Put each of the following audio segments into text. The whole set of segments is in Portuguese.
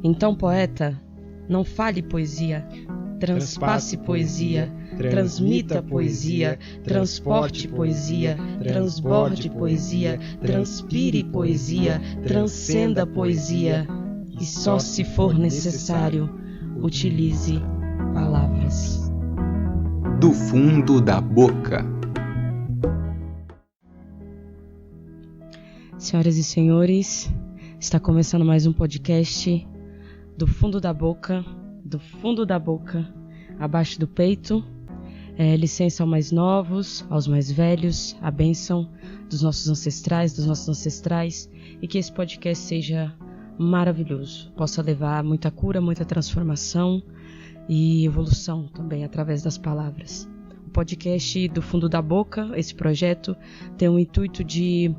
Então, poeta, não fale poesia, transpasse poesia, transmita poesia, transporte poesia, transborde poesia, transpire poesia, transcenda poesia e só se for necessário, utilize palavras. Do fundo da boca. Senhoras e senhores, está começando mais um podcast do fundo da boca, abaixo do peito. Licença aos mais novos, aos mais velhos, a bênção dos nossos ancestrais, e que esse podcast seja maravilhoso, possa levar muita cura, muita transformação e evolução também através das palavras. O podcast do fundo da boca, esse projeto, tem o intuito de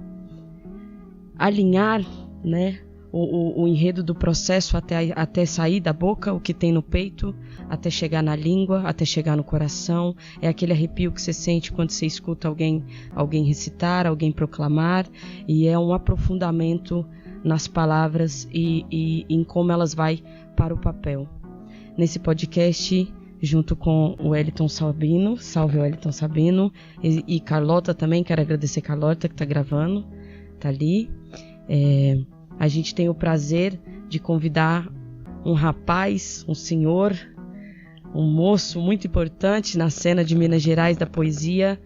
alinhar, né, o enredo do processo até sair da boca, o que tem no peito, até chegar na língua, até chegar no coração. É aquele arrepio que você sente quando você escuta alguém recitar, alguém proclamar, e é um aprofundamento nas palavras e em como elas vai para o papel. Nesse podcast, junto com o Wellington Sabino, salve Wellington Sabino, e Carlota também, quero agradecer a Carlota que está gravando, está ali. A gente tem o prazer de convidar um rapaz, um senhor, um moço muito importante na cena de Minas Gerais da poesia,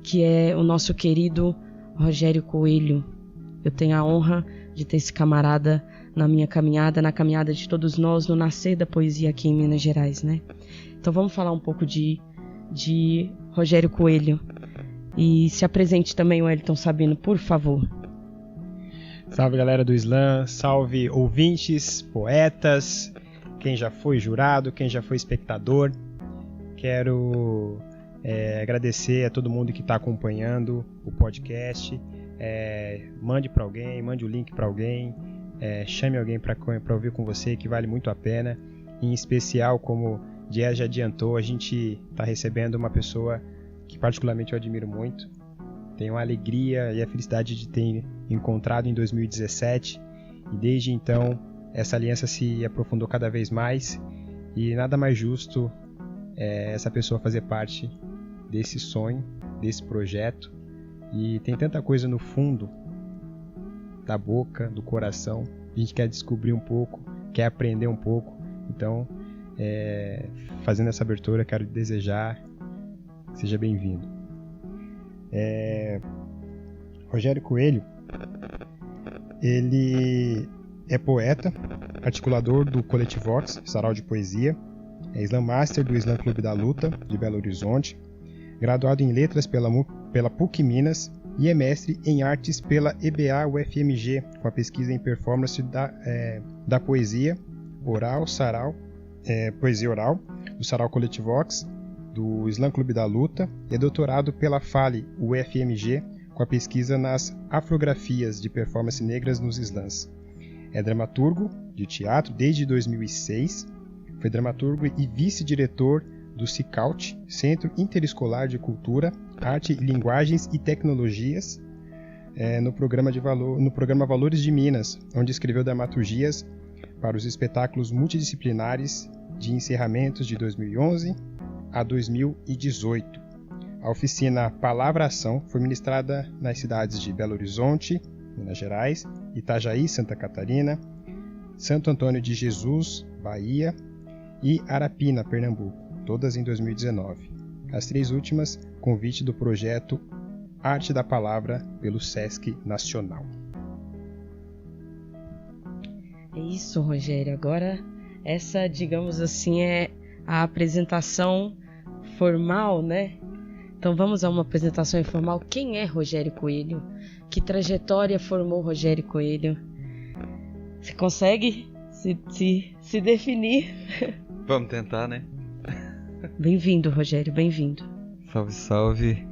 que é o nosso querido Rogério Coelho. Eu tenho a honra de ter esse camarada na minha caminhada, na caminhada de todos nós, no nascer da poesia aqui em Minas Gerais, né? Então vamos falar um pouco de Rogério Coelho. E se apresente também, Wellington Sabino, por favor. Salve, galera do Slam, salve ouvintes, poetas, quem já foi jurado, quem já foi espectador. Quero agradecer a todo mundo que está acompanhando o podcast. Mande para alguém, mande o link para alguém, chame alguém para ouvir com você, que vale muito a pena. Em especial, como o Dias já adiantou, a gente está recebendo uma pessoa que particularmente eu admiro muito. Tenho a alegria e a felicidade de ter encontrado em 2017, e desde então essa aliança se aprofundou cada vez mais, e nada mais justo essa pessoa fazer parte desse sonho, desse projeto. E tem tanta coisa no fundo da boca, do coração, a gente quer descobrir um pouco, quer aprender um pouco. Então, fazendo essa abertura, quero desejar que seja bem-vindo. Rogério Coelho, ele é poeta, articulador do Coletivox, sarau de poesia, é Slam Master do Slam Clube da Luta, de Belo Horizonte, graduado em Letras pela PUC Minas e é mestre em Artes pela EBA UFMG, com a pesquisa em performance da poesia oral, poesia oral, do sarau Coletivox, do Slam Clube da Luta, e é doutorado pela FALE UFMG, com a pesquisa nas afrografias de performance negras nos slams. É dramaturgo de teatro desde 2006, foi dramaturgo e vice-diretor do CICAUT, Centro Interescolar de Cultura, Arte, Linguagens e Tecnologias, no programa Valores de Minas, onde escreveu dramaturgias para os espetáculos multidisciplinares de encerramentos de 2011 a 2018. A oficina Palavra Ação foi ministrada nas cidades de Belo Horizonte, Minas Gerais, Itajaí, Santa Catarina, Santo Antônio de Jesus, Bahia, e Arapina, Pernambuco, todas em 2019. As três últimas, convite do projeto Arte da Palavra pelo Sesc Nacional. É isso, Rogério. Agora, essa, digamos assim, é a apresentação formal, né? Então vamos a uma apresentação informal. Quem é Rogério Coelho? Que trajetória formou Rogério Coelho? Você consegue se definir? Vamos tentar, né? Bem-vindo, Rogério, bem-vindo. Salve, salve.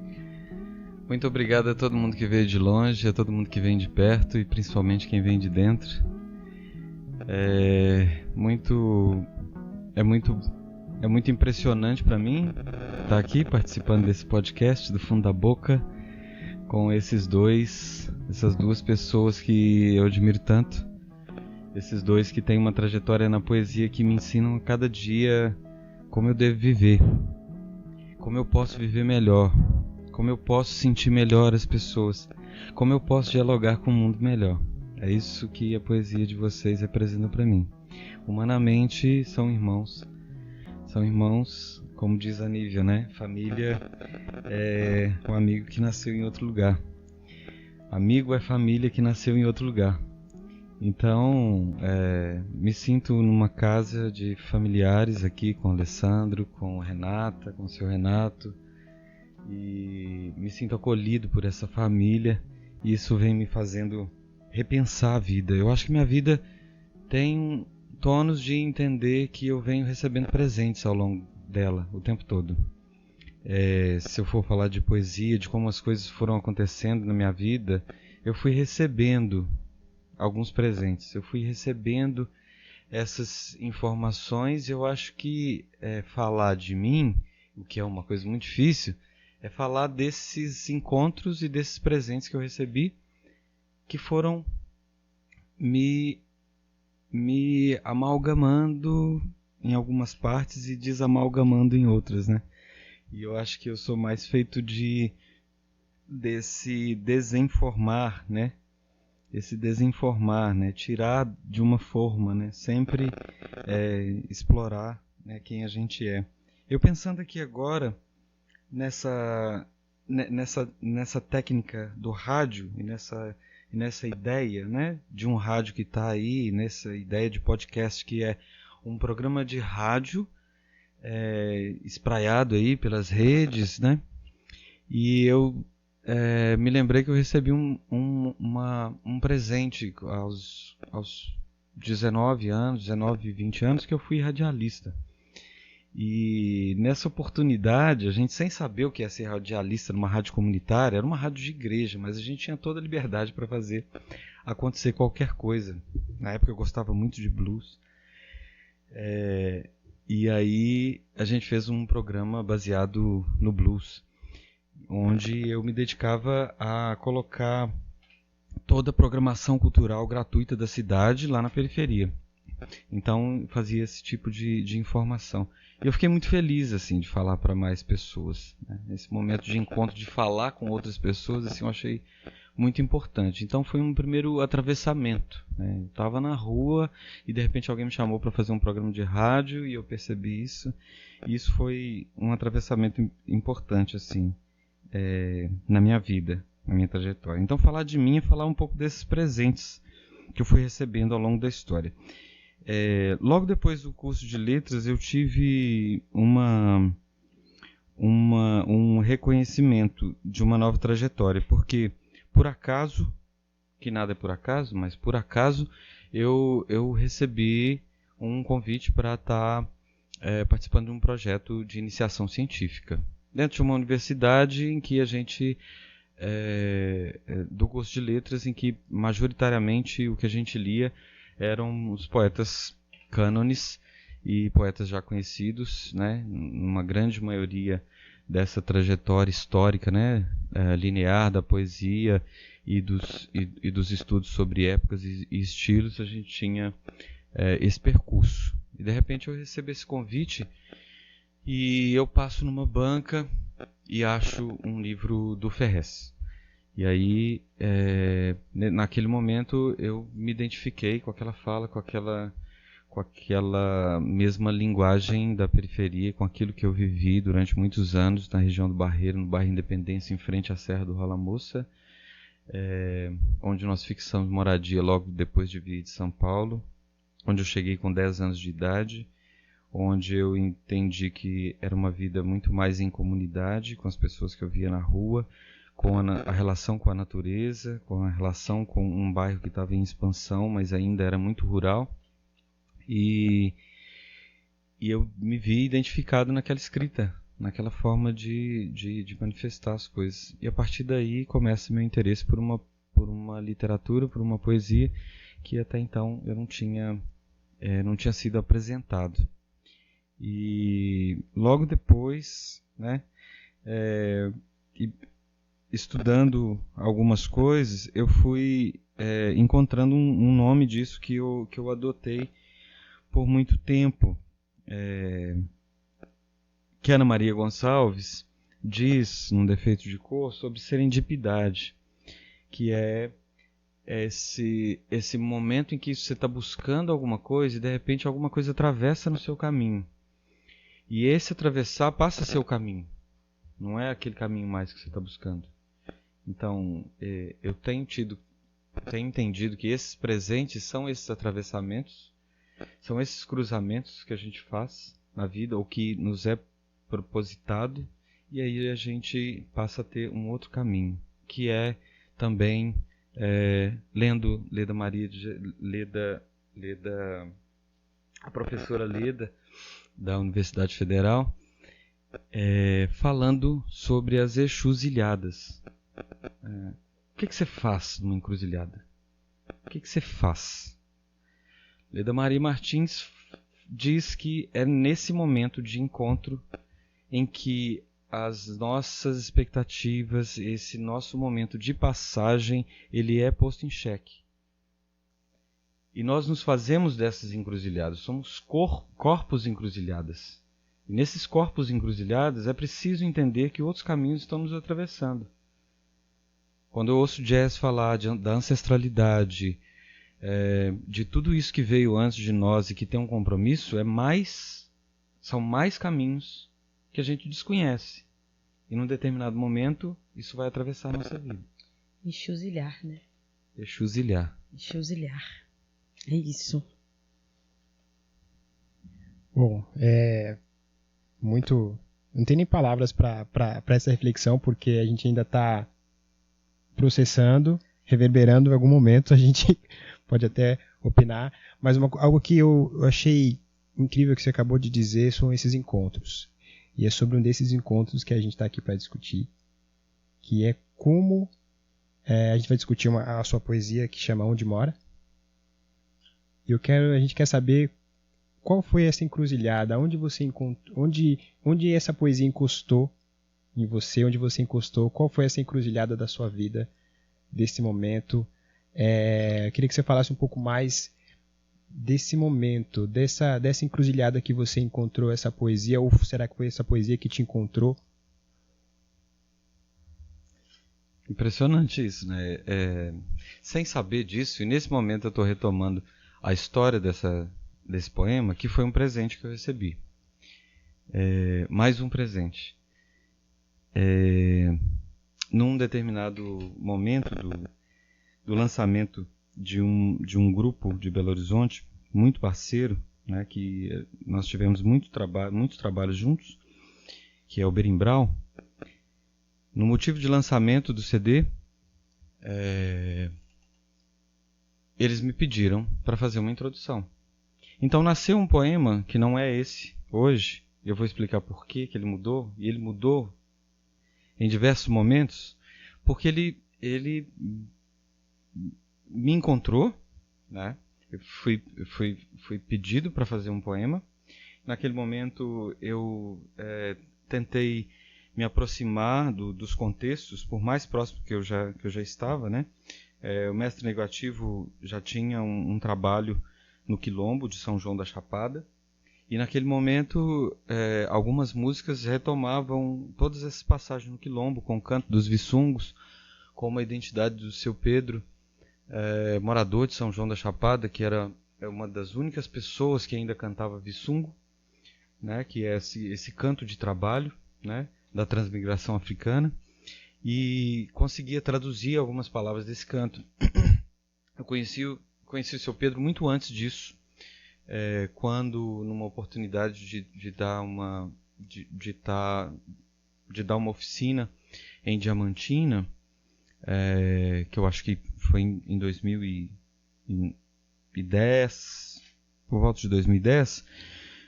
Muito obrigado a todo mundo que veio de longe, a todo mundo que vem de perto e principalmente quem vem de dentro. É muito impressionante para mim estar aqui participando desse podcast do Fundo da Boca com essas duas pessoas que eu admiro tanto. Esses dois que têm uma trajetória na poesia que me ensinam a cada dia como eu devo viver, como eu posso viver melhor, como eu posso sentir melhor as pessoas, como eu posso dialogar com o mundo melhor. É isso que a poesia de vocês representa para mim. Humanamente, são irmãos. São irmãos, como diz a Nívia, né? Família é um amigo que nasceu em outro lugar. Amigo é família que nasceu em outro lugar. Então, me sinto numa casa de familiares aqui com o Alessandro, com a Renata, com o seu Renato, e me sinto acolhido por essa família, e isso vem me fazendo repensar a vida. Eu acho que minha vida tem tons de entender que eu venho recebendo presentes ao longo dela, o tempo todo. Se eu for falar de poesia, de como as coisas foram acontecendo na minha vida, eu fui recebendo alguns presentes, eu fui recebendo essas informações. Eu acho que falar de mim, o que é uma coisa muito difícil, é falar desses encontros e desses presentes que eu recebi, que foram me amalgamando em algumas partes e desamalgamando em outras, né? E eu acho que eu sou mais feito desse desenformar, né? Esse desenformar, né? Tirar de uma forma, né? Sempre explorar, né? Quem a gente é. Eu pensando aqui agora nessa técnica do rádio e nessa ideia, né? De um rádio que está aí, nessa ideia de podcast que é um programa de rádio espraiado aí pelas redes, né? E eu me lembrei que eu recebi um presente aos 19 anos, 19, 20 anos, que eu fui radialista. E nessa oportunidade, a gente, sem saber o que é ser radialista numa rádio comunitária, era uma rádio de igreja, mas a gente tinha toda a liberdade para fazer acontecer qualquer coisa. Na época eu gostava muito de blues. E aí a gente fez um programa baseado no blues, onde eu me dedicava a colocar toda a programação cultural gratuita da cidade lá na periferia. Então fazia esse tipo de informação. E eu fiquei muito feliz assim de falar para mais pessoas, né? Esse momento de encontro, de falar com outras pessoas, assim, eu achei muito importante. Então foi um primeiro atravessamento, né? Eu estava na rua e de repente alguém me chamou para fazer um programa de rádio e eu percebi isso. E isso foi um atravessamento importante assim, na minha vida, na minha trajetória. Então falar de mim é falar um pouco desses presentes que eu fui recebendo ao longo da história. Logo depois do curso de letras eu tive um reconhecimento de uma nova trajetória, porque por acaso, que nada é por acaso, mas por acaso eu recebi um convite para estar participando de um projeto de iniciação científica dentro de uma universidade em que a gente do curso de letras, em que majoritariamente o que a gente lia eram os poetas cânones e poetas já conhecidos, né? Uma grande maioria dessa trajetória histórica, né? Linear da poesia e dos estudos sobre épocas e estilos, a gente tinha esse percurso. E de repente eu recebo esse convite e eu passo numa banca e acho um livro do Ferrez. E aí, naquele momento, eu me identifiquei com aquela fala, com aquela mesma linguagem da periferia, com aquilo que eu vivi durante muitos anos na região do Barreiro, no bairro Independência, em frente à Serra do Rola Moça, onde nós fixamos moradia logo depois de vir de São Paulo, onde eu cheguei com 10 anos de idade, onde eu entendi que era uma vida muito mais em comunidade, com as pessoas que eu via na rua, com a relação com a natureza, com a relação com um bairro que estava em expansão, mas ainda era muito rural. E eu me vi identificado naquela escrita, naquela forma de manifestar as coisas. E a partir daí começa meu interesse por uma literatura, por uma poesia que até então eu não tinha sido apresentado. E logo depois, né, estudando algumas coisas, eu fui encontrando um nome disso que eu adotei por muito tempo, que Ana Maria Gonçalves diz, num Defeito de Cor, sobre serendipidade, que é esse momento em que você está buscando alguma coisa e de repente alguma coisa atravessa no seu caminho. E esse atravessar passa a ser o caminho. Não é aquele caminho mais que você está buscando. Então, eu tenho entendido que esses presentes são esses atravessamentos, são esses cruzamentos que a gente faz na vida, ou que nos é propositado, e aí a gente passa a ter um outro caminho, que é também lendo a professora Leda, da Universidade Federal, falando sobre as encruzilhadas. O que você faz numa encruzilhada? O que você faz? Leda Maria Martins diz que é nesse momento de encontro em que as nossas expectativas, esse nosso momento de passagem, ele é posto em xeque. E nós nos fazemos dessas encruzilhadas, somos corpos encruzilhadas. E nesses corpos encruzilhadas é preciso entender que outros caminhos estão nos atravessando. Quando eu ouço jazz falar da ancestralidade, de tudo isso que veio antes de nós e que tem um compromisso, são mais caminhos que a gente desconhece. E num determinado momento, isso vai atravessar a nossa vida. Enxuzilhar, né? Enxuzilhar. É isso. Bom, muito... Não tem nem palavras para essa reflexão, porque a gente ainda está processando, reverberando. Em algum momento a gente pode até opinar. Mas algo que eu achei incrível que você acabou de dizer são esses encontros. E é sobre um desses encontros que a gente está aqui para discutir, que é como a gente vai discutir a sua poesia que chama Onde Mora. E a gente quer saber qual foi essa encruzilhada, onde você encontrou, onde essa poesia encostou em você, onde você encostou, qual foi essa encruzilhada da sua vida, desse momento. Queria que você falasse um pouco mais desse momento, dessa encruzilhada que você encontrou essa poesia, ou será que foi essa poesia que te encontrou? Impressionante isso, né? Sem saber disso, e nesse momento eu estou retomando a história desse poema, que foi um presente que eu recebi. Mais um presente. Num determinado momento do lançamento de um grupo de Belo Horizonte, muito parceiro, né, que nós tivemos muitos trabalhos juntos, que é o Berimbau. No motivo de lançamento do CD, eles me pediram para fazer uma introdução. Então nasceu um poema que não é esse hoje. Eu vou explicar por que ele mudou. E ele mudou em diversos momentos, porque ele me encontrou, né? Eu fui pedido para fazer um poema. Naquele momento eu tentei me aproximar dos contextos, por mais próximo que eu já estava, né? O Mestre Negativo já tinha um trabalho no Quilombo de São João da Chapada, e naquele momento algumas músicas retomavam todas essas passagens no Quilombo, com o canto dos Vissungos, como a identidade do Seu Pedro, morador de São João da Chapada, que era uma das únicas pessoas que ainda cantava Vissungo, né, que é esse canto de trabalho, né, da transmigração africana, e conseguia traduzir algumas palavras desse canto. Eu conheci o Seu Pedro muito antes disso, quando, numa oportunidade de dar uma oficina em Diamantina, que eu acho que foi em 2010, por volta de 2010,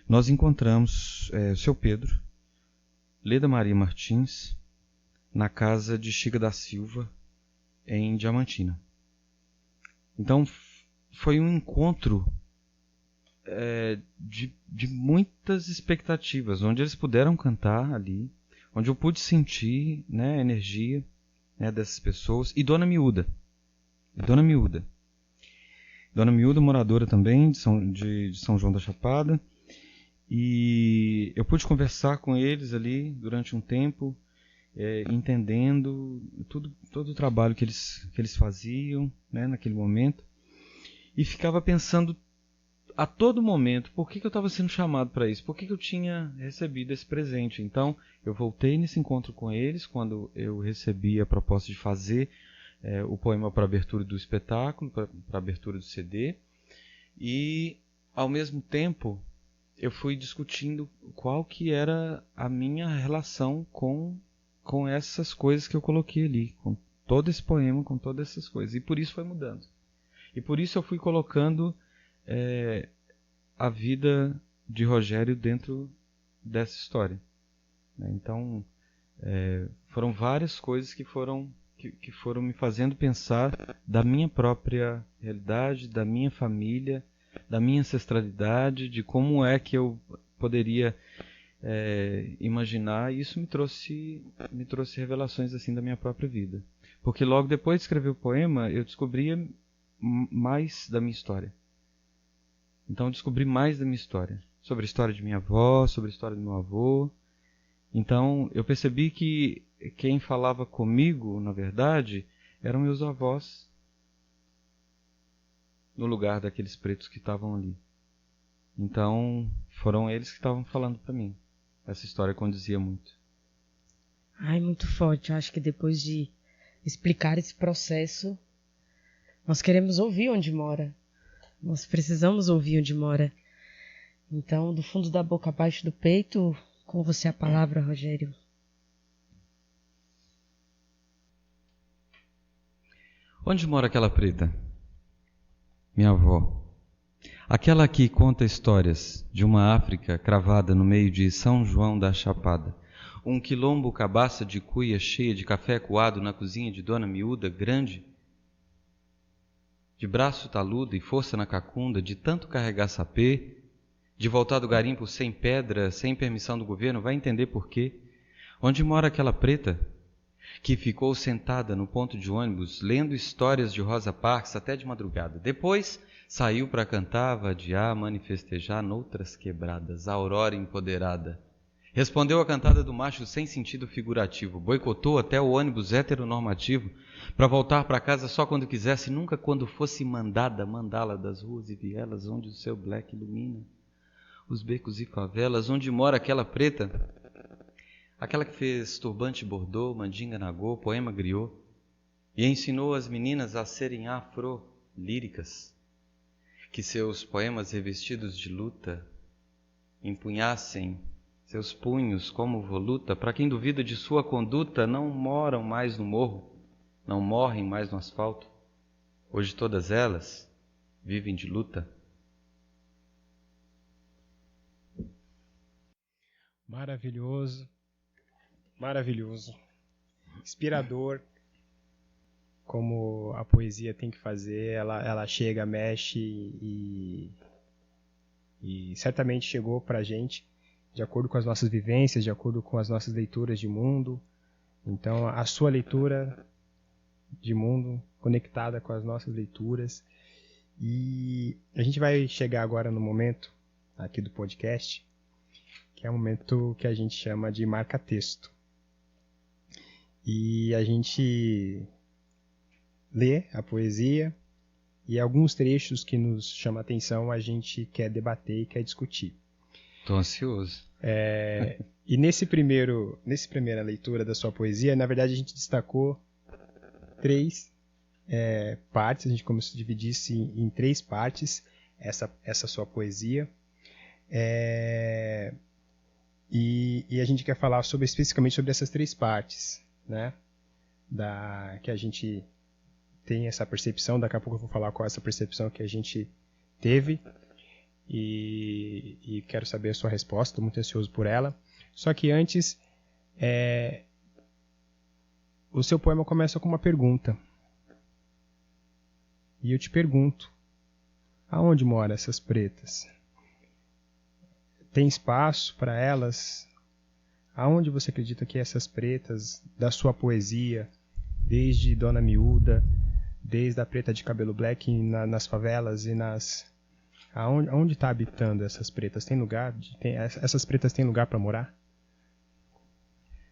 nós encontramos o Seu Pedro, Leda Maria Martins, na casa de Chica da Silva, em Diamantina. Então, foi um encontro de muitas expectativas, onde eles puderam cantar ali, onde eu pude sentir, né, a energia, né, dessas pessoas. E Dona Miúda, e Dona Miúda. Dona Miúda, moradora também de São João da Chapada. E eu pude conversar com eles ali durante um tempo, entendendo todo o trabalho que eles faziam, né, naquele momento. E ficava pensando a todo momento por que eu estava sendo chamado para isso, por que eu tinha recebido esse presente. Então eu voltei nesse encontro com eles, quando eu recebi a proposta de fazer o poema para a abertura do espetáculo, para a abertura do CD. E ao mesmo tempo eu fui discutindo qual que era a minha relação com essas coisas que eu coloquei ali, com todo esse poema, com todas essas coisas. E por isso foi mudando. E por isso eu fui colocando a vida de Rogério dentro dessa história. Então, foram várias coisas que foram me fazendo pensar da minha própria realidade, da minha família, da minha ancestralidade, de como é que eu poderia imaginar. E isso me trouxe revelações assim da minha própria vida. Porque logo depois de escrever o poema, eu descobria mais da minha história. Então eu descobri mais da minha história. Sobre a história de minha avó, sobre a história do meu avô. Então eu percebi que quem falava comigo, na verdade, eram meus avós, no lugar daqueles pretos que estavam ali. Então foram eles que estavam falando para mim. Essa história condizia muito. Ai, muito forte. Eu acho que depois de explicar esse processo, nós queremos ouvir onde mora. Nós precisamos ouvir onde mora. Então, do fundo da boca abaixo do peito, com você a palavra, Rogério. Onde mora aquela preta? Minha avó. Aquela que conta histórias de uma África cravada no meio de São João da Chapada. Um quilombo cabaça de cuia cheia de café coado na cozinha de Dona Miúda, grande, de braço taludo e força na cacunda, de tanto carregar sapê, de voltar do garimpo sem pedra, sem permissão do governo, vai entender por quê. Onde mora aquela preta que ficou sentada no ponto de ônibus, lendo histórias de Rosa Parks até de madrugada. Depois saiu para cantar, vadiar, manifestejar noutras quebradas, a aurora empoderada. Respondeu a cantada do macho sem sentido figurativo, boicotou até o ônibus heteronormativo para voltar para casa só quando quisesse, nunca quando fosse mandá-la das ruas e vielas onde o seu black ilumina os becos e favelas. Onde mora aquela preta, aquela que fez turbante bordô, mandinga nagô, poema griot e ensinou as meninas a serem afro-líricas, que seus poemas revestidos de luta empunhassem seus punhos como voluta. Para quem duvida de sua conduta, não moram mais no morro, não morrem mais no asfalto. Hoje todas elas vivem de luta. Maravilhoso, maravilhoso, inspirador, como a poesia tem que fazer. Ela chega, mexe e certamente chegou para a gente de acordo com as nossas vivências, de acordo com as nossas leituras de mundo. Então, a sua leitura de mundo conectada com as nossas leituras. E a gente vai chegar agora no momento aqui do podcast, que é o momento que a gente chama de marca-texto. E a gente lê a poesia e alguns trechos que nos chamam a atenção a gente quer debater e quer discutir. Estou ansioso. E nessa primeira leitura da sua poesia, na verdade a gente destacou 3 partes. A gente começou a dividir em 3 partes essa sua poesia. E a gente quer falar especificamente sobre essas 3 partes, né? Que a gente tem essa percepção. Daqui a pouco eu vou falar qual é essa percepção que a gente teve. E quero saber a sua resposta, estou muito ansioso por ela. Só que antes, o seu poema começa com uma pergunta. E eu te pergunto, aonde moram essas pretas? Tem espaço para elas? Aonde você acredita que essas pretas, da sua poesia, desde Dona Miúda, desde a preta de cabelo black nas favelas e aonde está habitando essas pretas? Tem lugar? Essas pretas têm lugar para morar?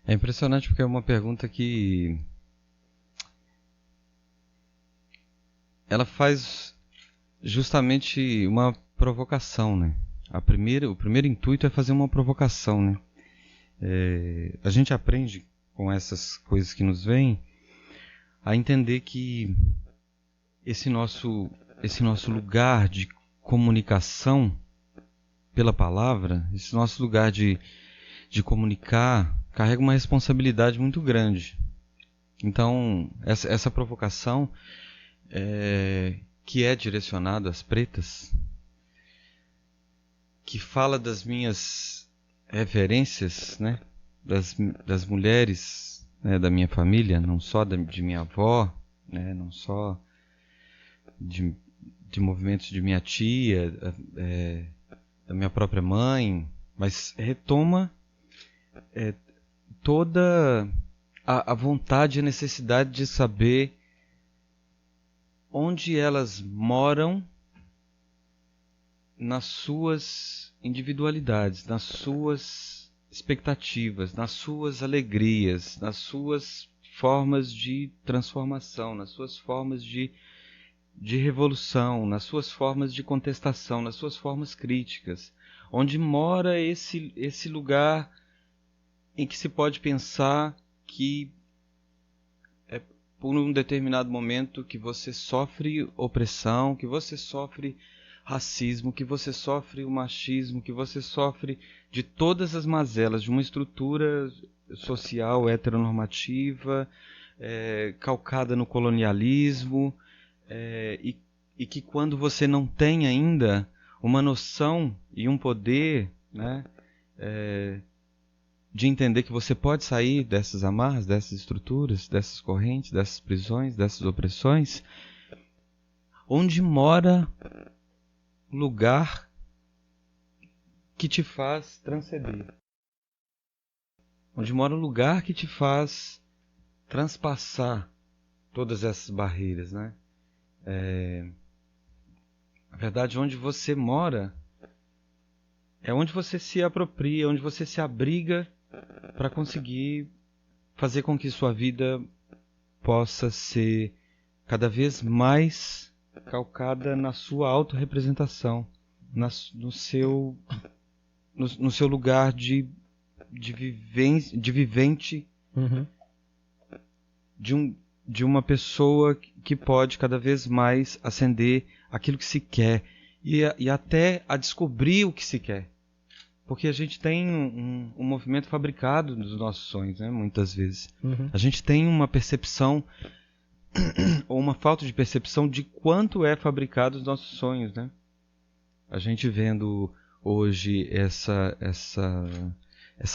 É impressionante porque é uma pergunta que ela faz justamente uma provocação, né? O primeiro intuito é fazer uma provocação, né? A gente aprende com essas coisas que nos vêm a entender que esse nosso lugar de comunicação pela palavra, esse nosso lugar de comunicar, carrega uma responsabilidade muito grande. Então, essa provocação que é direcionada às pretas, que fala das minhas referências, né, das mulheres, né, da minha família, não só de minha avó, né, não só de movimentos de minha tia, da minha própria mãe, mas retoma toda a vontade e a necessidade de saber onde elas moram nas suas individualidades, nas suas expectativas, nas suas alegrias, nas suas formas de transformação, nas suas formas de revolução, nas suas formas de contestação, nas suas formas críticas, onde mora esse lugar em que se pode pensar que é por um determinado momento que você sofre opressão, que você sofre racismo, que você sofre o machismo, que você sofre de todas as mazelas de uma estrutura social heteronormativa, calcada no colonialismo, e que quando você não tem ainda uma noção e um poder, né, de entender que você pode sair dessas amarras, dessas estruturas, dessas correntes, dessas prisões, dessas opressões, onde mora o lugar que te faz transcender, onde mora o lugar que te faz transpassar todas essas barreiras, né? Na verdade, onde você mora é onde você se apropria, onde você se abriga para conseguir fazer com que sua vida possa ser cada vez mais calcada na sua autorrepresentação, no seu lugar de vivente, uhum, de uma pessoa que pode cada vez mais ascender aquilo que se quer e até a descobrir o que se quer. Porque a gente tem um movimento fabricado dos nossos sonhos, né? Muitas vezes. uhum. A gente tem uma percepção ou uma falta de percepção de quanto é fabricado os nossos sonhos, né? A gente vendo hoje essa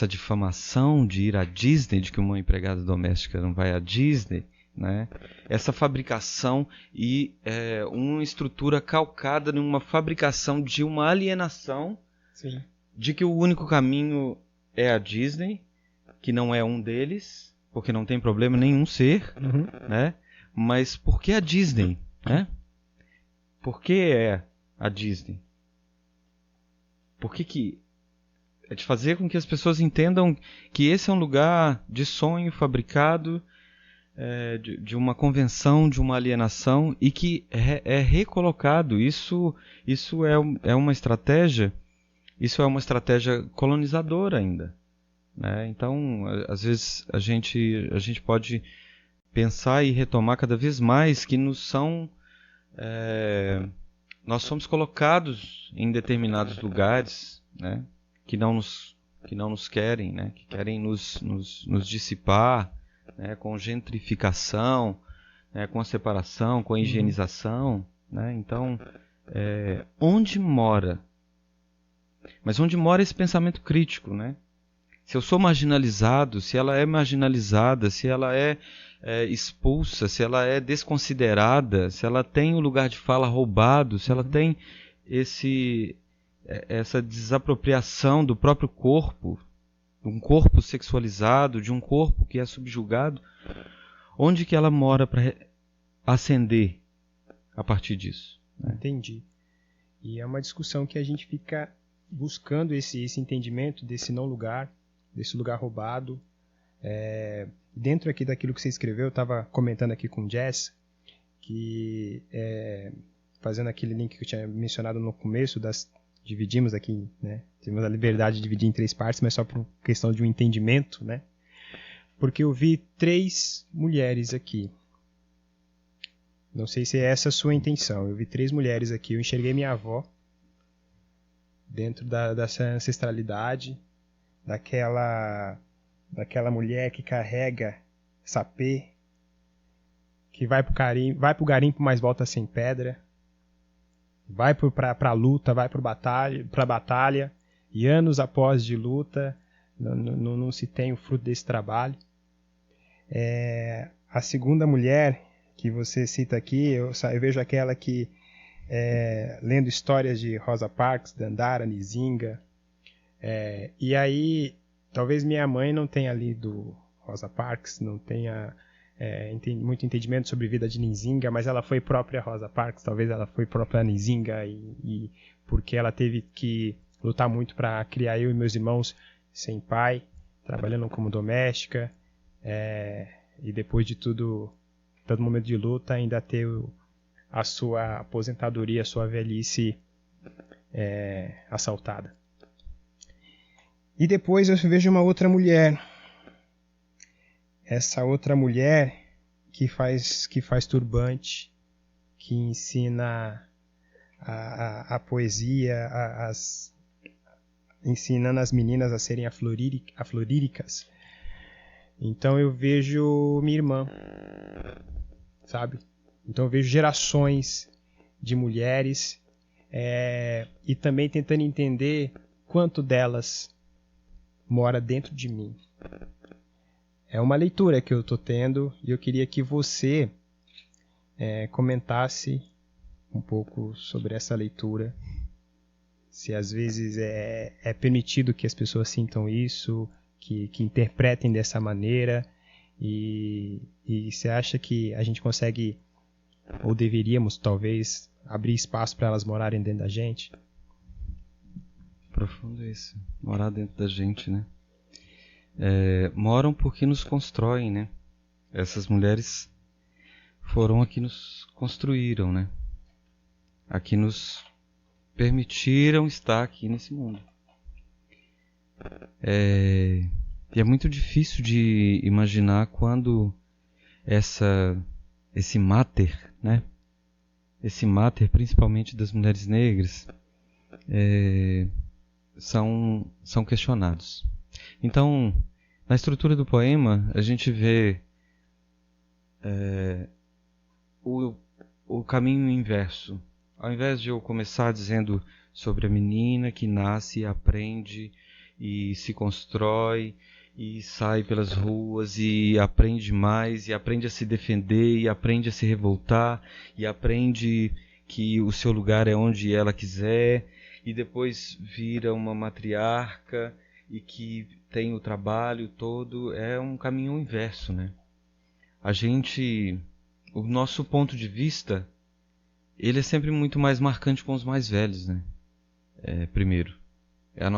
difamação de ir à Disney, de que uma empregada doméstica não vai à Disney, né? Essa fabricação e uma estrutura calcada numa fabricação de uma alienação. Sim. De que o único caminho é a Disney, que não é um deles, porque não tem problema nenhum ser, Uhum. né? Mas por que a Disney, né? Por que é a Disney? Por que é de fazer com que as pessoas entendam que esse é um lugar de sonho fabricado, de uma convenção, de uma alienação, e que é recolocado. Isso é uma estratégia. Isso é uma estratégia colonizadora ainda, né? Então, às vezes a gente pode pensar e retomar cada vez mais que nós somos colocados em determinados lugares, né? Que não nos querem, né? Que querem nos dissipar, né? Com gentrificação, né? Com a separação, com a higienização, né? Então, onde mora? Mas onde mora esse pensamento crítico, né? Se eu sou marginalizado, se ela é marginalizada, se ela é expulsa, se ela é desconsiderada, se ela tem o lugar de fala roubado, se ela tem essa desapropriação do próprio corpo, de um corpo sexualizado, de um corpo que é subjugado, onde que ela mora ascender a partir disso, né? Entendi. E é uma discussão que a gente fica buscando esse entendimento desse não lugar, desse lugar roubado. Dentro aqui daquilo que você escreveu, eu estava comentando aqui com o Jess, que fazendo aquele link que eu tinha mencionado no começo, dividimos aqui, né? Temos a liberdade de dividir em 3 partes, mas só por questão de um entendimento, né? Porque eu vi 3 mulheres aqui. Não sei se é essa a sua intenção. Eu vi 3 mulheres aqui. Eu enxerguei minha avó dentro dessa ancestralidade, daquela mulher que carrega sapê, que vai pro garimpo, mas volta sem pedra, vai pra luta, vai pra batalha, e anos após de luta não se tem o fruto desse trabalho. A segunda mulher que você cita aqui, eu vejo aquela que lendo histórias de Rosa Parks, Dandara, Nzinga, e aí talvez minha mãe não tenha lido Rosa Parks, não tenha muito entendimento sobre a vida de Nzinga, mas ela foi própria Rosa Parks, talvez ela foi própria Nzinga, e porque ela teve que lutar muito para criar eu e meus irmãos sem pai, trabalhando como doméstica, e depois de todo momento de luta ainda ter a sua aposentadoria, a sua velhice assaltada. E depois eu vejo uma outra mulher. Essa outra mulher que faz turbante, que ensina a poesia, ensinando as meninas a serem afloríricas. Então eu vejo minha irmã, sabe? Então eu vejo gerações de mulheres e também tentando entender quanto delas mora dentro de mim. É uma leitura que eu estou tendo e eu queria que você comentasse um pouco sobre essa leitura. Se às vezes é permitido que as pessoas sintam isso, que interpretem dessa maneira, e você acha que a gente consegue, ou deveríamos talvez, abrir espaço para elas morarem dentro da gente? Profundo isso, morar dentro da gente, né? Moram porque nos constroem, né? Essas mulheres foram a que nos construíram, né? A que nos permitiram estar aqui nesse mundo. E é muito difícil de imaginar quando esse máter, né? Esse máter, principalmente das mulheres negras, são questionados. Então, na estrutura do poema, a gente vê o caminho inverso. Ao invés de eu começar dizendo sobre a menina que nasce, aprende e se constrói e sai pelas ruas e aprende mais, e aprende a se defender, e aprende a se revoltar, e aprende que o seu lugar é onde ela quiser, e depois vira uma matriarca e que tem o trabalho todo, é um caminho inverso, né? O nosso ponto de vista, ele é sempre muito mais marcante com os mais velhos, né? Primeiro. É o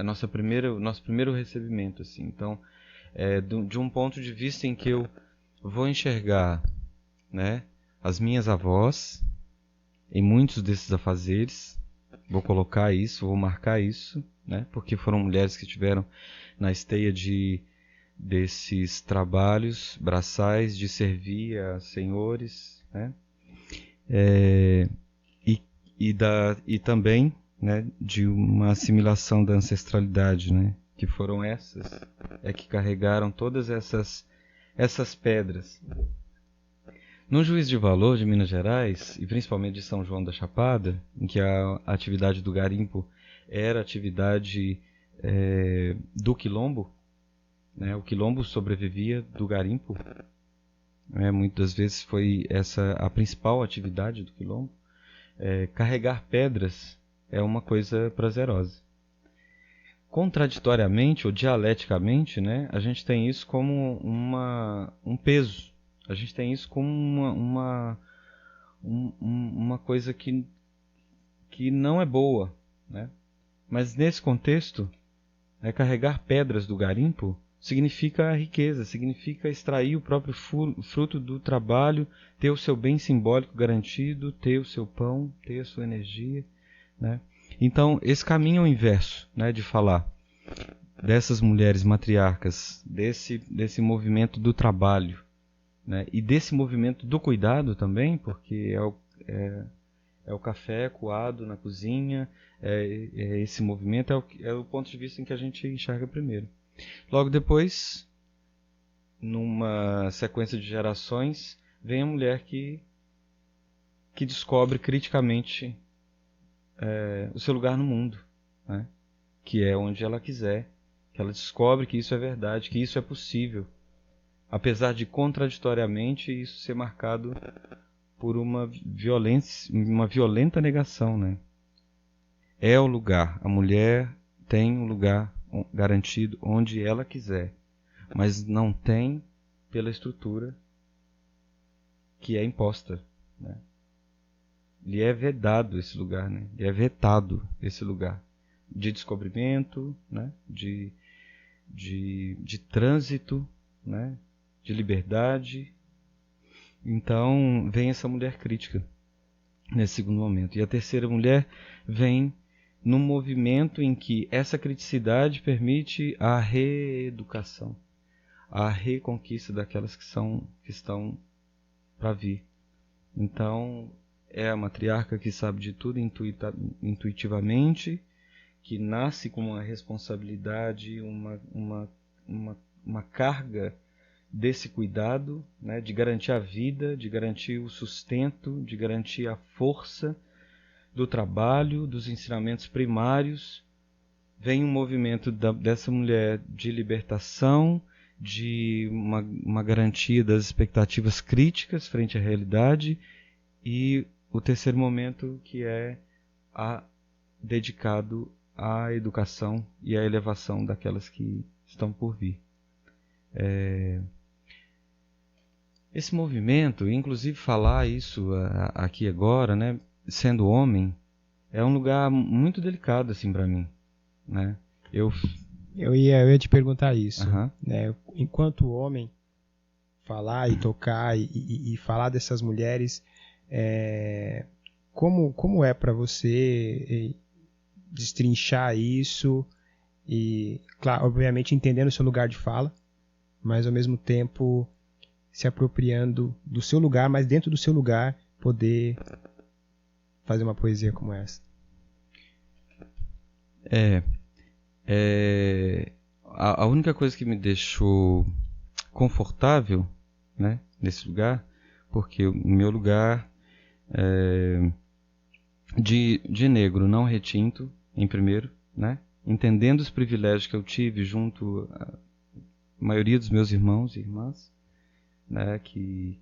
nosso primeiro recebimento, assim. Então, de um ponto de vista em que eu vou enxergar, né, as minhas avós em muitos desses afazeres, vou colocar isso, vou marcar isso, né, porque foram mulheres que estiveram na esteia desses trabalhos braçais de servir a senhores, né, e também, né, de uma assimilação da ancestralidade, né, que foram essas que carregaram todas essas pedras. No Juiz de Valor de Minas Gerais, e principalmente de São João da Chapada, em que a atividade do garimpo era atividade do quilombo, né, o quilombo sobrevivia do garimpo, né, muitas vezes foi essa a principal atividade do quilombo. Carregar pedras é uma coisa prazerosa. Contraditoriamente ou dialeticamente, né, a gente tem isso como um peso. A gente tem isso como uma coisa que não é boa, né? Mas nesse contexto, carregar pedras do garimpo significa riqueza, significa extrair o próprio fruto do trabalho, ter o seu bem simbólico garantido, ter o seu pão, ter a sua energia, né? Então, esse caminho é o inverso, né, de falar dessas mulheres matriarcas, desse movimento do trabalho, né, e desse movimento do cuidado também, porque é o café coado na cozinha, é esse movimento, é o ponto de vista em que a gente enxerga primeiro. Logo depois, numa sequência de gerações, vem a mulher que descobre criticamente o seu lugar no mundo, né? Que é onde ela quiser, que ela descobre que isso é verdade, que isso é possível, apesar de contraditoriamente isso ser marcado por uma violenta negação, né? É o lugar, a mulher tem um lugar garantido onde ela quiser, mas não tem pela estrutura que é imposta, né? Lhe é vedado esse lugar, né? Lhe é vetado esse lugar de descobrimento, né? de trânsito, né? De liberdade. Então vem essa mulher crítica nesse segundo momento. E a terceira mulher vem num movimento em que essa criticidade permite a reeducação, a reconquista daquelas que estão para vir. Então é a matriarca que sabe de tudo intuitivamente, que nasce com uma responsabilidade, uma carga desse cuidado, né, de garantir a vida, de garantir o sustento, de garantir a força do trabalho, dos ensinamentos primários. Vem um movimento dessa mulher de libertação, de uma garantia das expectativas críticas frente à realidade, e o terceiro momento, que é dedicado à educação e à elevação daquelas que estão por vir. Esse movimento, inclusive falar isso aqui agora, né, sendo homem, é um lugar muito delicado assim para mim, né? Eu ia te perguntar isso, Uhum. né? Enquanto homem, falar e tocar e falar dessas mulheres, como é para você destrinchar isso e, claro, obviamente entendendo o seu lugar de fala, mas ao mesmo tempo se apropriando do seu lugar, mas dentro do seu lugar poder fazer uma poesia como essa? A única coisa que me deixou confortável, né, nesse lugar, porque o meu lugar de negro não retinto, em primeiro, né, entendendo os privilégios que eu tive junto à maioria dos meus irmãos e irmãs, né, que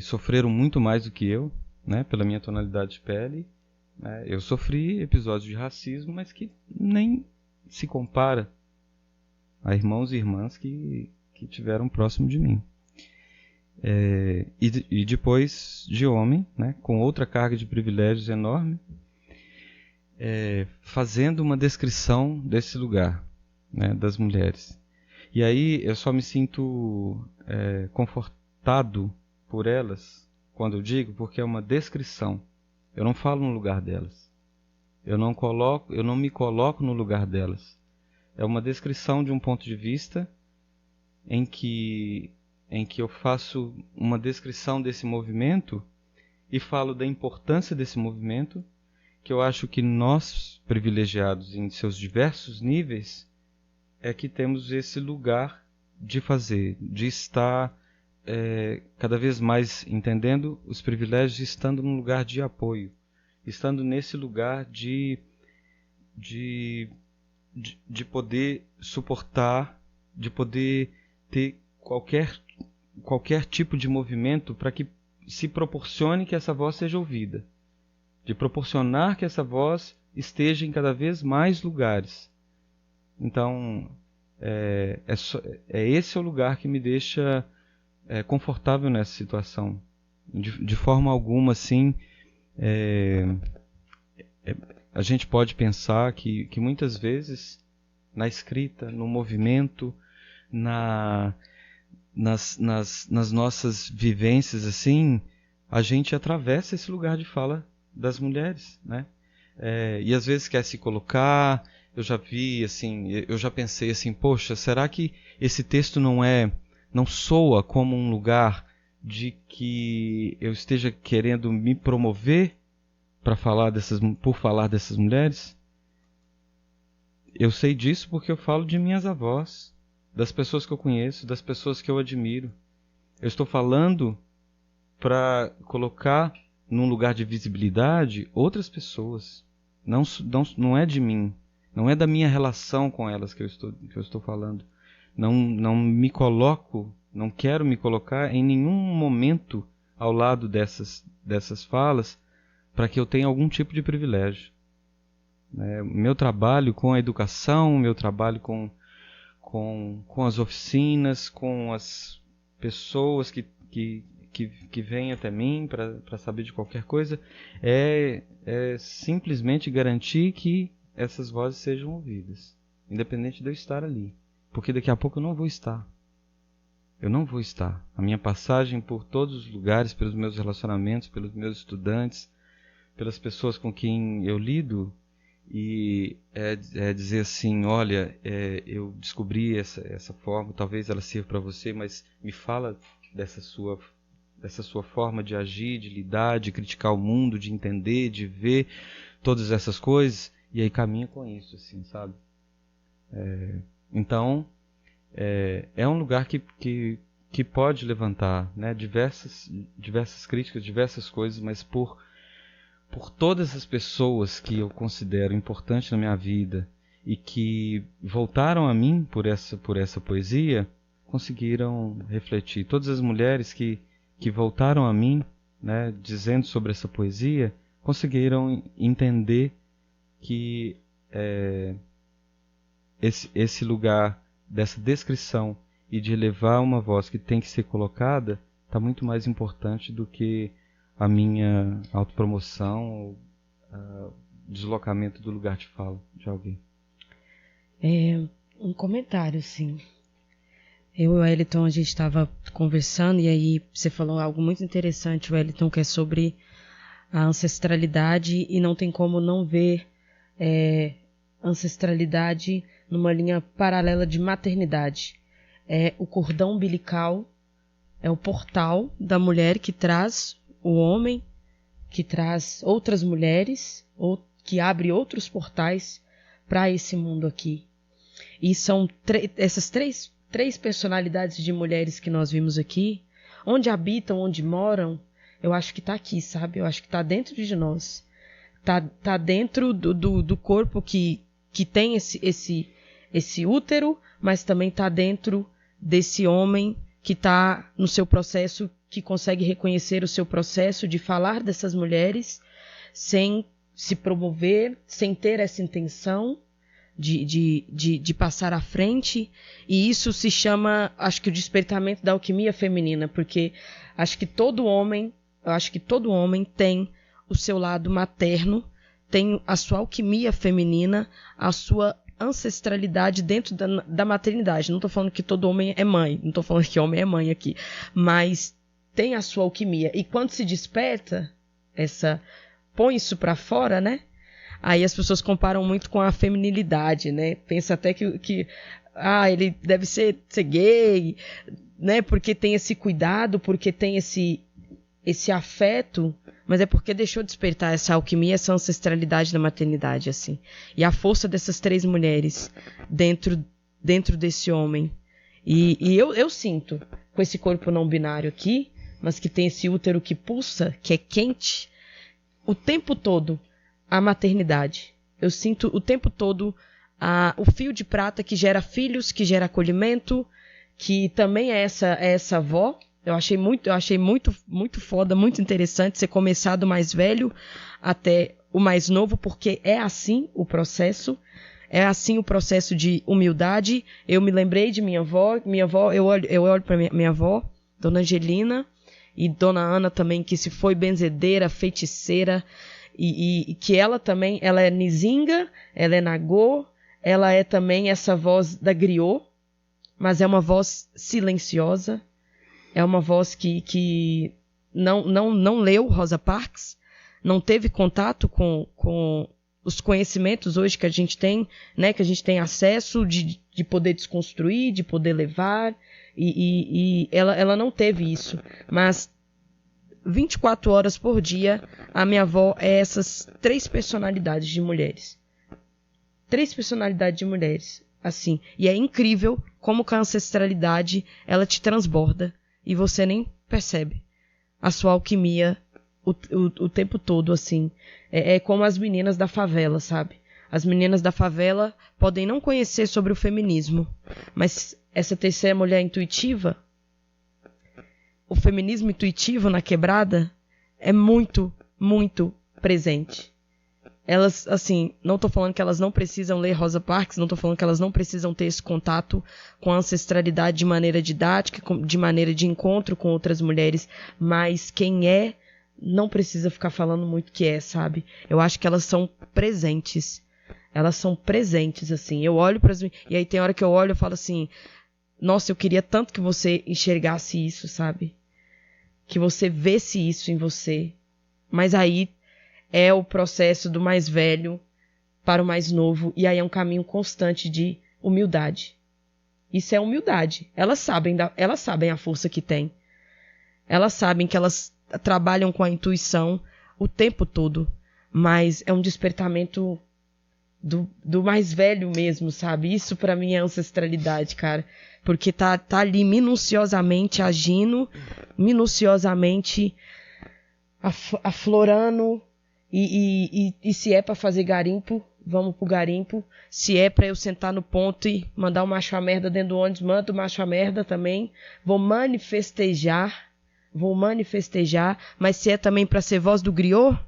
sofreram muito mais do que eu, né, pela minha tonalidade de pele, né. Eu sofri episódios de racismo, mas que nem se compara a irmãos e irmãs que tiveram próximo de mim. E depois de homem, né, com outra carga de privilégios enorme, fazendo uma descrição desse lugar, né, das mulheres. E aí eu só me sinto confortado por elas quando eu digo, porque é uma descrição. Eu não falo no lugar delas. Eu não me coloco no lugar delas. É uma descrição de um ponto de vista em que eu faço uma descrição desse movimento e falo da importância desse movimento, que eu acho que nós, privilegiados em seus diversos níveis, é que temos esse lugar de fazer, de estar cada vez mais entendendo os privilégios, estando num lugar de apoio, estando nesse lugar de poder suportar, de poder ter qualquer tipo de movimento para que se proporcione que essa voz seja ouvida, de proporcionar que essa voz esteja em cada vez mais lugares. Então, esse é o lugar que me deixa confortável nessa situação. De forma alguma, assim, a gente pode pensar que muitas vezes na escrita, no movimento, nas nossas vivências, assim, a gente atravessa esse lugar de fala das mulheres, né? E às vezes quer se colocar. Eu já vi, assim, eu já pensei assim, poxa, será que esse texto não soa como um lugar de que eu esteja querendo me promover por falar dessas mulheres? Eu sei disso porque eu falo de minhas avós, das pessoas que eu conheço, das pessoas que eu admiro. Eu estou falando para colocar num lugar de visibilidade outras pessoas. Não é de mim, não é da minha relação com elas que eu estou falando. Não me coloco, não quero me colocar em nenhum momento ao lado dessas falas para que eu tenha algum tipo de privilégio. Meu trabalho com a educação, meu trabalho com as oficinas, com as pessoas que vêm até mim para saber de qualquer coisa, é simplesmente garantir que essas vozes sejam ouvidas, independente de eu estar ali. Porque daqui a pouco eu não vou estar. Eu não vou estar. A minha passagem por todos os lugares, pelos meus relacionamentos, pelos meus estudantes, pelas pessoas com quem eu lido, e dizer assim, olha, eu descobri essa forma, talvez ela sirva para você, mas me fala dessa sua forma de agir, de lidar, de criticar o mundo, de entender, de ver todas essas coisas, e aí caminha com isso, assim, sabe? Então, é um lugar que pode levantar, né, diversas críticas, diversas coisas, mas por todas as pessoas que eu considero importantes na minha vida e que voltaram a mim por essa poesia, conseguiram refletir. Todas as mulheres que voltaram a mim, né, dizendo sobre essa poesia, conseguiram entender que esse lugar dessa descrição e de levar uma voz que tem que ser colocada está muito mais importante do que a minha autopromoção ou deslocamento do lugar de fala de alguém. Um comentário, sim. Eu e o Wellington, a gente estava conversando e aí você falou algo muito interessante, Wellington, que é sobre a ancestralidade, e não tem como não ver ancestralidade numa linha paralela de maternidade. O cordão umbilical é o portal da mulher que traz o homem, que traz outras mulheres, ou que abre outros portais para esse mundo aqui. E são essas três personalidades de mulheres que nós vimos aqui, onde habitam, onde moram, eu acho que está aqui, sabe? Eu acho que está dentro de nós. Tá dentro do corpo que tem esse útero, mas também está dentro desse homem que está no seu processo, que consegue reconhecer o seu processo de falar dessas mulheres sem se promover, sem ter essa intenção de passar à frente. E isso se chama, acho que, o despertamento da alquimia feminina, porque acho que todo homem tem o seu lado materno, tem a sua alquimia feminina, a sua ancestralidade dentro da maternidade. Não estou falando que todo homem é mãe, não estou falando que homem é mãe aqui, mas tem a sua alquimia. E quando se desperta, põe isso para fora, né? Aí as pessoas comparam muito com a feminilidade, né? Pensa até que ele deve ser gay, né? Porque tem esse cuidado, porque tem esse afeto, mas é porque deixou despertar essa alquimia, essa ancestralidade da maternidade, assim. E a força dessas três mulheres dentro desse homem. E eu sinto, com esse corpo não binário aqui, mas que tem esse útero que pulsa, que é quente, o tempo todo a maternidade. Eu sinto o tempo todo o fio de prata que gera filhos, que gera acolhimento, que também é essa avó. Eu achei muito foda, muito interessante ser começar do mais velho até o mais novo, porque é assim o processo. É assim o processo de humildade. Eu me lembrei de minha avó, eu olho para minha avó, Dona Angelina e Dona Ana também, que se foi benzedeira, feiticeira, e que ela também, ela é Nzinga, ela é Nagô, ela é também essa voz da griot, mas é uma voz silenciosa, é uma voz que não leu Rosa Parks, não teve contato com os conhecimentos hoje que a gente tem, né, que a gente tem acesso de poder desconstruir, de poder levar, e ela não teve isso, mas 24 horas por dia, a minha avó é essas 3 personalidades de mulheres. 3 personalidades de mulheres, assim. E é incrível como que a ancestralidade, ela te transborda e você nem percebe a sua alquimia o tempo todo, assim. É como as meninas da favela, sabe? As meninas da favela podem não conhecer sobre o feminismo, mas essa terceira mulher intuitiva, o feminismo intuitivo na quebrada é muito, muito presente. Elas, assim, não tô falando que elas não precisam ler Rosa Parks, não tô falando que elas não precisam ter esse contato com a ancestralidade de maneira didática, de maneira de encontro com outras mulheres, mas quem é, não precisa ficar falando muito que é, sabe? Eu acho que elas são presentes. Elas são presentes, assim. Eu olho para as... E aí tem hora que eu olho e falo assim, nossa, eu queria tanto que você enxergasse isso, sabe? Que você vesse isso em você. Mas aí é o processo do mais velho para o mais novo. E aí é um caminho constante de humildade. Isso é humildade. Elas sabem a força que tem. Elas sabem que elas trabalham com a intuição o tempo todo. Mas é um despertamento do mais velho mesmo, sabe? Isso pra mim é ancestralidade, cara. Porque tá ali minuciosamente agindo, minuciosamente aflorando, e se é pra fazer garimpo, vamos pro garimpo. Se é pra eu sentar no ponto e mandar o macho a merda dentro do ônibus, mando o macho a merda também. Vou manifestejar, mas se é também pra ser voz do griot,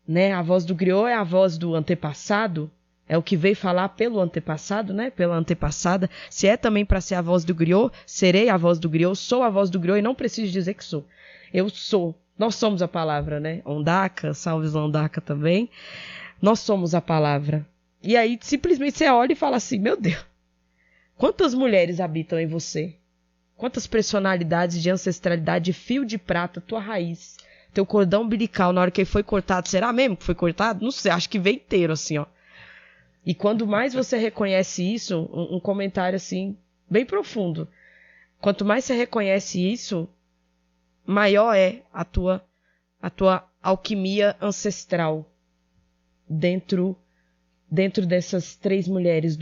né? A voz do griot é a voz do antepassado, é o que veio falar pelo antepassado, né? Pela antepassada. Se é também para ser a voz do griot, serei a voz do griot, sou a voz do griot e não preciso dizer que sou. Eu sou. Nós somos a palavra, né? Ondaka, salve Ondaka também. Nós somos a palavra. E aí simplesmente você olha e fala assim, meu Deus, quantas mulheres habitam em você? Quantas personalidades de ancestralidade, fio de prata, tua raiz, teu cordão umbilical, na hora que ele foi cortado, será mesmo que foi cortado? Não sei, acho que veio inteiro, assim, ó. E quando mais você reconhece isso, um comentário, assim, bem profundo. Quanto mais você reconhece isso, maior é a tua alquimia ancestral dentro dessas 3 mulheres,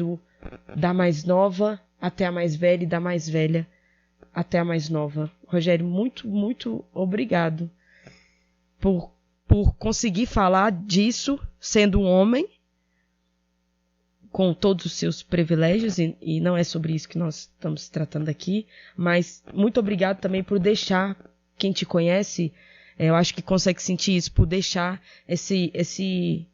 da mais nova até a mais velha e da mais velha até a mais nova. Rogério, muito, muito obrigado por conseguir falar disso sendo um homem, com todos os seus privilégios, e não é sobre isso que nós estamos tratando aqui, mas muito obrigado também por deixar, quem te conhece, eu acho que consegue sentir isso, por deixar esse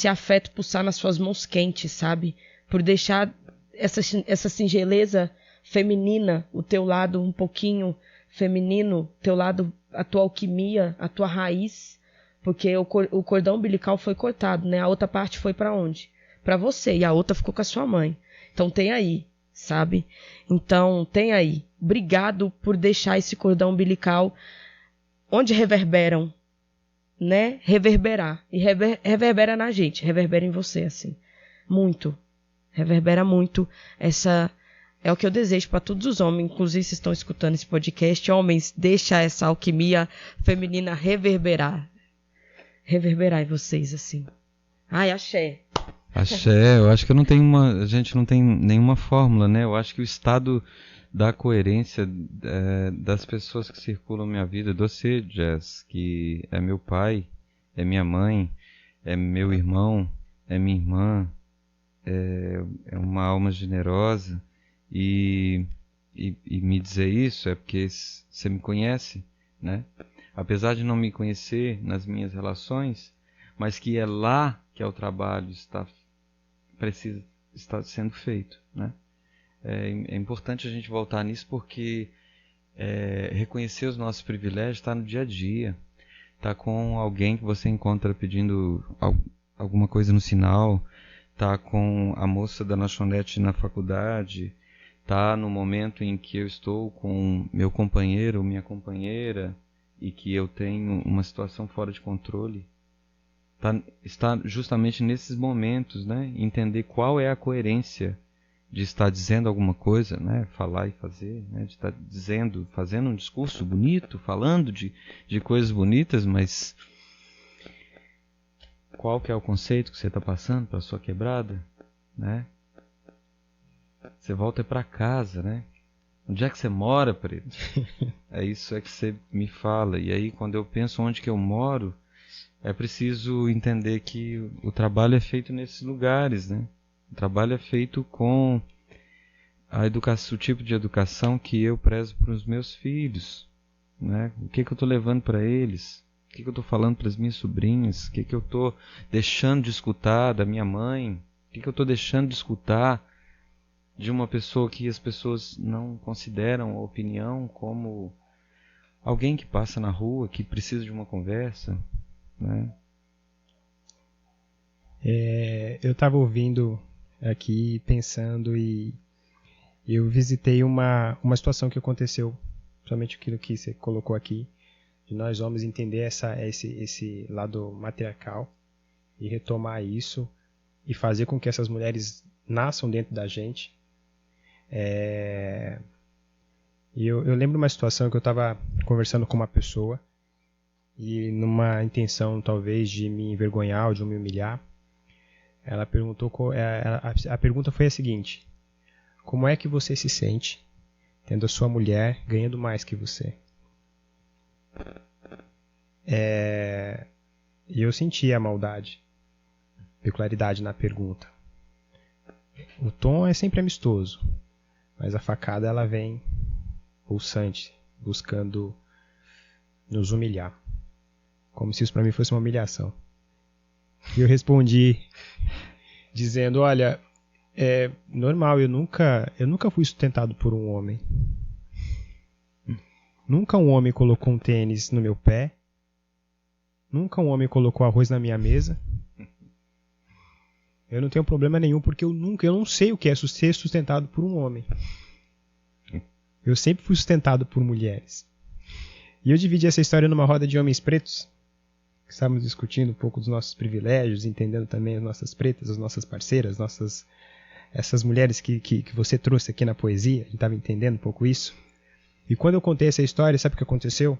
afeto pulsar nas suas mãos quentes, sabe? Por deixar essa singeleza feminina, o teu lado um pouquinho feminino, teu lado, a tua alquimia, a tua raiz, porque o cordão umbilical foi cortado, né? A outra parte foi para onde? Para você, e a outra ficou com a sua mãe. Então tem aí, sabe? Então tem aí. Obrigado por deixar esse cordão umbilical onde reverberam, né? Reverberar. E reverbera na gente, reverbera em você, assim. Muito. Reverbera muito. Essa é o que eu desejo para todos os homens, inclusive vocês estão escutando esse podcast. Homens, deixa essa alquimia feminina reverberar. Reverberar em vocês, assim. Ai, axé. Axé, eu acho que a gente não tem nenhuma fórmula, né? Eu acho que o estado da coerência das pessoas que circulam minha vida, você, Jess, que é meu pai, é minha mãe, é meu irmão, é minha irmã, é uma alma generosa, e me dizer isso é porque você me conhece, né? Apesar de não me conhecer nas minhas relações, mas que é lá que é o trabalho está sendo feito, né? É importante a gente voltar nisso porque reconhecer os nossos privilégios está no dia a dia. Tá com alguém que você encontra pedindo alguma coisa no sinal, tá com a moça da lanchonete na faculdade, tá no momento em que eu estou com meu companheiro ou minha companheira e que eu tenho uma situação fora de controle. Está justamente nesses momentos, né? Entender qual é a coerência de estar dizendo alguma coisa, né? Falar e fazer, né? De estar dizendo, fazendo um discurso bonito, falando de coisas bonitas, mas qual que é o conceito que você está passando para a sua quebrada, né? Você volta para casa, né? Onde é que você mora, preto? É isso que você me fala. E aí, quando eu penso onde que eu moro, é preciso entender que o trabalho é feito nesses lugares, né? O trabalho é feito com a educação, o tipo de educação que eu prezo para os meus filhos, né? O que eu estou levando para eles? O que eu estou falando para as minhas sobrinhas? O que eu estou deixando de escutar da minha mãe? O que eu estou deixando de escutar de uma pessoa que as pessoas não consideram a opinião como alguém que passa na rua, que precisa de uma conversa, né? Eu estava ouvindo aqui, pensando, e eu visitei uma situação que aconteceu, principalmente aquilo que você colocou aqui, de nós homens entender esse lado matriarcal e retomar isso e fazer com que essas mulheres nasçam dentro da gente. E eu lembro de uma situação que eu estava conversando com uma pessoa e numa intenção talvez de me envergonhar ou de me humilhar, ela perguntou, a pergunta foi a seguinte: como é que você se sente tendo a sua mulher ganhando mais que você? E eu senti a maldade, peculiaridade na pergunta. O tom é sempre amistoso, mas a facada ela vem pulsante, buscando nos humilhar, como se isso para mim fosse uma humilhação. E eu respondi dizendo: olha, é normal, eu nunca fui sustentado por um homem. Nunca um homem colocou um tênis no meu pé. Nunca um homem colocou arroz na minha mesa. Eu não tenho problema nenhum, porque eu não sei o que é ser sustentado por um homem. Eu sempre fui sustentado por mulheres. E eu dividi essa história numa roda de homens pretos, que estávamos discutindo um pouco dos nossos privilégios, entendendo também as nossas pretas, as nossas parceiras, essas mulheres que você trouxe aqui na poesia. A gente estava entendendo um pouco isso. E quando eu contei essa história, sabe o que aconteceu?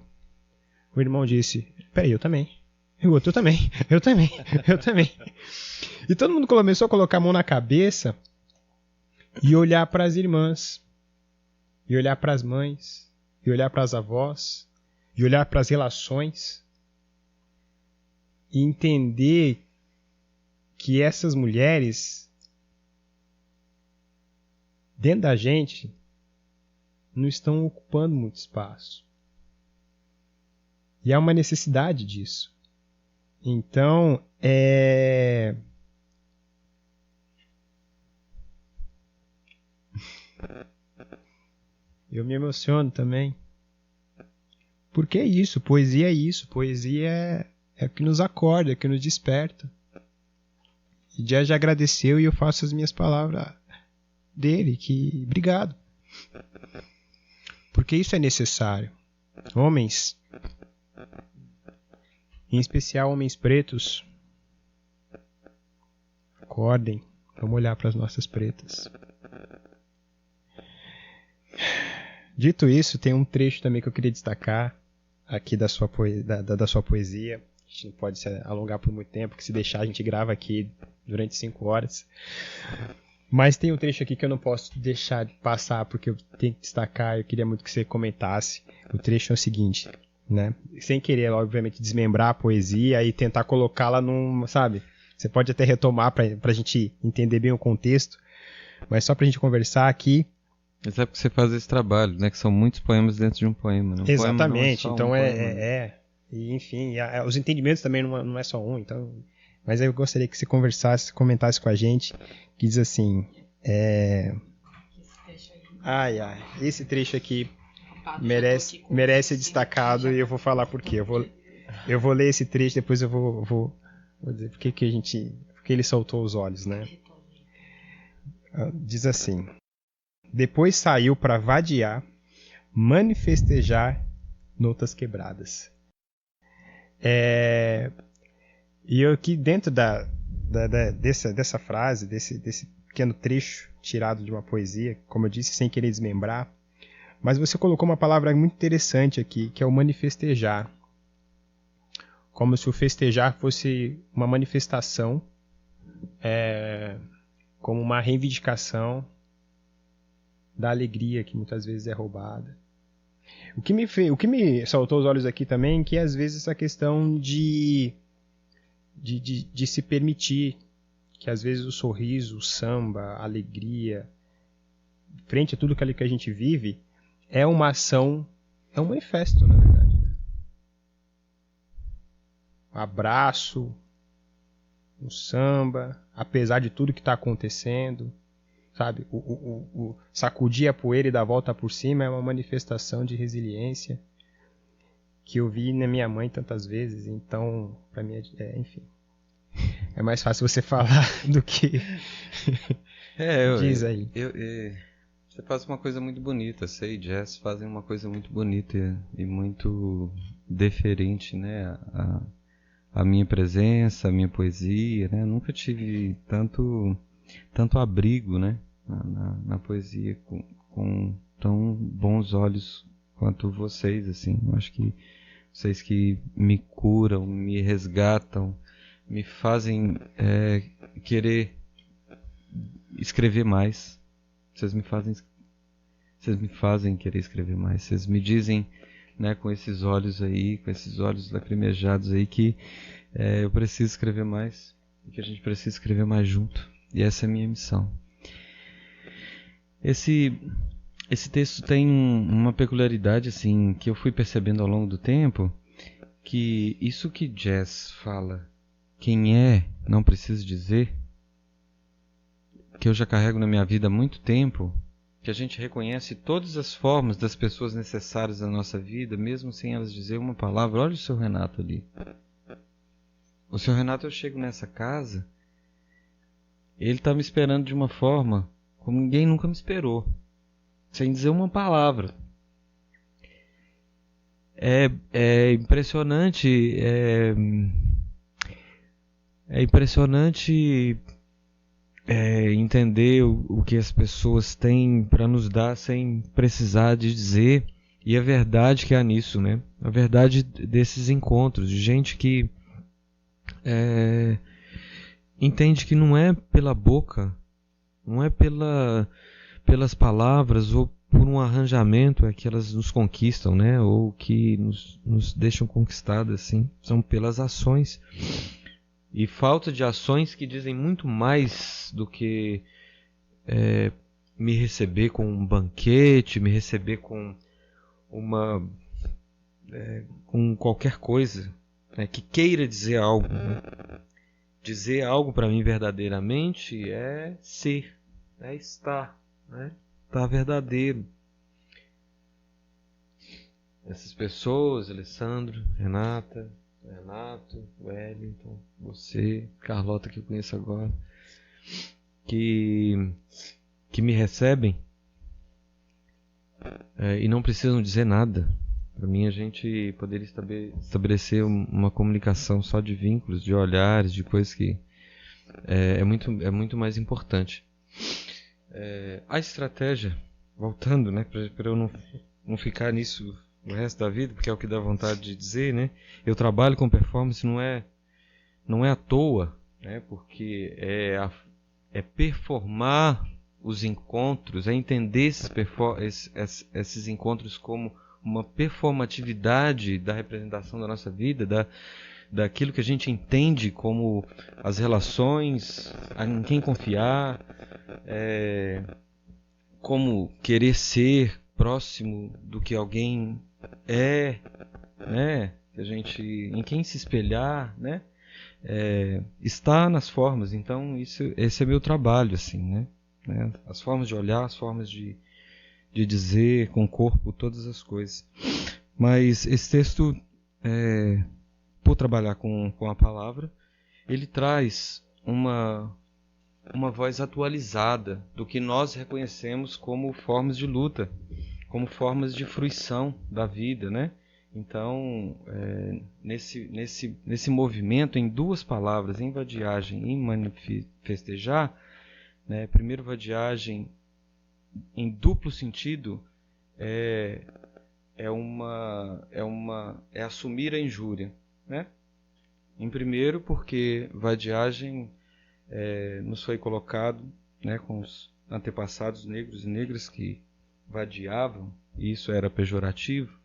O irmão disse: peraí, eu também. E o outro: eu também, eu também, eu também. E todo mundo começou a colocar a mão na cabeça e olhar para as irmãs, e olhar para as mães, e olhar para as avós, e olhar para as relações, e entender que essas mulheres, dentro da gente, não estão ocupando muito espaço. E há uma necessidade disso. Então, eu me emociono também. Porque é isso, poesia é isso. Poesia é o que nos acorda, é o que nos desperta. E Jé já agradeceu e eu faço as minhas palavras dele, que obrigado. Porque isso é necessário. Homens, em especial homens pretos, acordem, vamos olhar para as nossas pretas. Dito isso, tem um trecho também que eu queria destacar aqui da sua poesia. A gente não pode se alongar por muito tempo, porque se deixar a gente grava aqui durante 5 horas. Mas tem um trecho aqui que eu não posso deixar de passar, porque eu tenho que destacar, eu queria muito que você comentasse. O trecho é o seguinte, né? Sem querer, obviamente, desmembrar a poesia e tentar colocá-la num, sabe? Você pode até retomar pra gente entender bem o contexto, mas só pra gente conversar aqui. Mas é porque você faz esse trabalho, né? Que são muitos poemas dentro de um poema. Né? Exatamente, poema então poema. E, enfim, os entendimentos também não é só um, então... Mas eu gostaria que você comentasse com a gente, que diz assim... esse trecho aqui merece ser destacado e eu vou falar por quê. Eu vou ler esse trecho, depois eu vou dizer por que ele soltou os olhos, né? Diz assim: depois saiu para vadiar, manifestejar notas quebradas. E eu aqui dentro dessa frase, desse pequeno trecho tirado de uma poesia, como eu disse, sem querer desmembrar, mas você colocou uma palavra muito interessante aqui, que é o manifestejar. Como se o festejar fosse uma manifestação, como uma reivindicação da alegria que muitas vezes é roubada. O que me saltou os olhos aqui também é que às vezes essa questão de se permitir, que às vezes o sorriso, o samba, a alegria, frente a tudo aquilo que a gente vive, é uma ação, é um manifesto, na verdade. Um abraço, um samba, apesar de tudo que está acontecendo, sabe? O sacudir a poeira e dar a volta por cima é uma manifestação de resiliência que eu vi na minha mãe tantas vezes. Então, para mim, enfim, é mais fácil você falar do que diz aí. Você faz uma coisa muito bonita, sei, jazz fazem uma coisa muito bonita e muito deferente, né, a minha presença, a minha poesia, né? Eu nunca tive tanto abrigo, né, na poesia com tão bons olhos quanto vocês, assim. Eu acho que vocês que me curam, me resgatam, me fazem querer escrever mais. Vocês me fazem querer escrever mais. Vocês me dizem, né, com esses olhos aí, com esses olhos lacrimejados aí, que eu preciso escrever mais e que a gente precisa escrever mais junto. E essa é a minha missão. Esse texto tem uma peculiaridade, assim, que eu fui percebendo ao longo do tempo, que isso que jazz fala, quem não precisa dizer, que eu já carrego na minha vida há muito tempo, que a gente reconhece todas as formas das pessoas necessárias na nossa vida, mesmo sem elas dizer uma palavra. Olha o seu Renato ali. O seu Renato, eu chego nessa casa, ele está me esperando de uma forma como ninguém nunca me esperou, sem dizer uma palavra. É impressionante, entender o que as pessoas têm para nos dar sem precisar de dizer, e a verdade que há nisso, né? A verdade desses encontros, de gente que entende que não é pela boca, não é pelas palavras ou por um arranjamento que elas nos conquistam, né? Ou que nos deixam conquistadas, assim. São pelas ações. E falta de ações que dizem muito mais do que me receber com um banquete, me receber com com qualquer coisa, né, que queira dizer algo. Né? Dizer algo para mim verdadeiramente é ser, é estar, né? Estar verdadeiro. Essas pessoas, Alessandro, Renata, Renato, Wellington, você, Carlota, que eu conheço agora, que me recebem e não precisam dizer nada. Para mim, a gente poderia estabelecer uma comunicação só de vínculos, de olhares, de coisas que é muito mais importante. A estratégia, voltando, né, para eu não ficar nisso o resto da vida, porque é o que dá vontade de dizer, né? Eu trabalho com performance, não é à toa, né? Porque é performar os encontros, é entender esses encontros como uma performatividade da representação da nossa vida, daquilo que a gente entende como as relações, em quem confiar, como querer ser próximo do que alguém né? Em quem se espelhar, né? Está nas formas. Então esse é meu trabalho, assim, né? As formas de olhar, as formas de de dizer com o corpo todas as coisas. Mas esse texto, por trabalhar com a palavra, ele traz uma voz atualizada do que nós reconhecemos como formas de luta, como formas de fruição da vida, né? Então, nesse movimento, em duas palavras, em vadiagem e manifestejar, né? Primeiro, vadiagem em duplo sentido é assumir a injúria, né? Em primeiro, porque vadiagem nos foi colocado, né, com os antepassados negros e negras que vadiavam, e isso era pejorativo,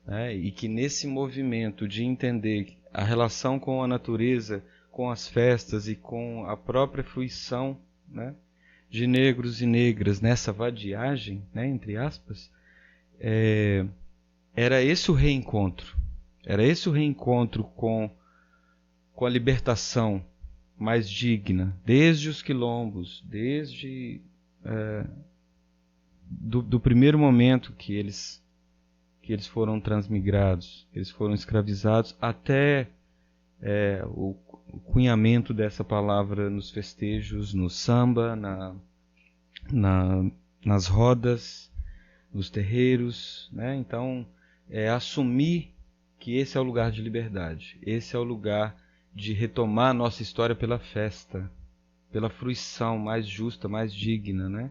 né, e que nesse movimento de entender a relação com a natureza, com as festas e com a própria fruição, né, de negros e negras nessa vadiagem, né, entre aspas, era esse o reencontro. Era esse o reencontro com a libertação mais digna, desde os quilombos, desde do primeiro momento que eles foram transmigrados, eles foram escravizados, até o cunhamento dessa palavra nos festejos, no samba, nas rodas, nos terreiros, né? Então, assumir que esse é o lugar de liberdade, esse é o lugar de retomar a nossa história pela festa, pela fruição mais justa, mais digna, né?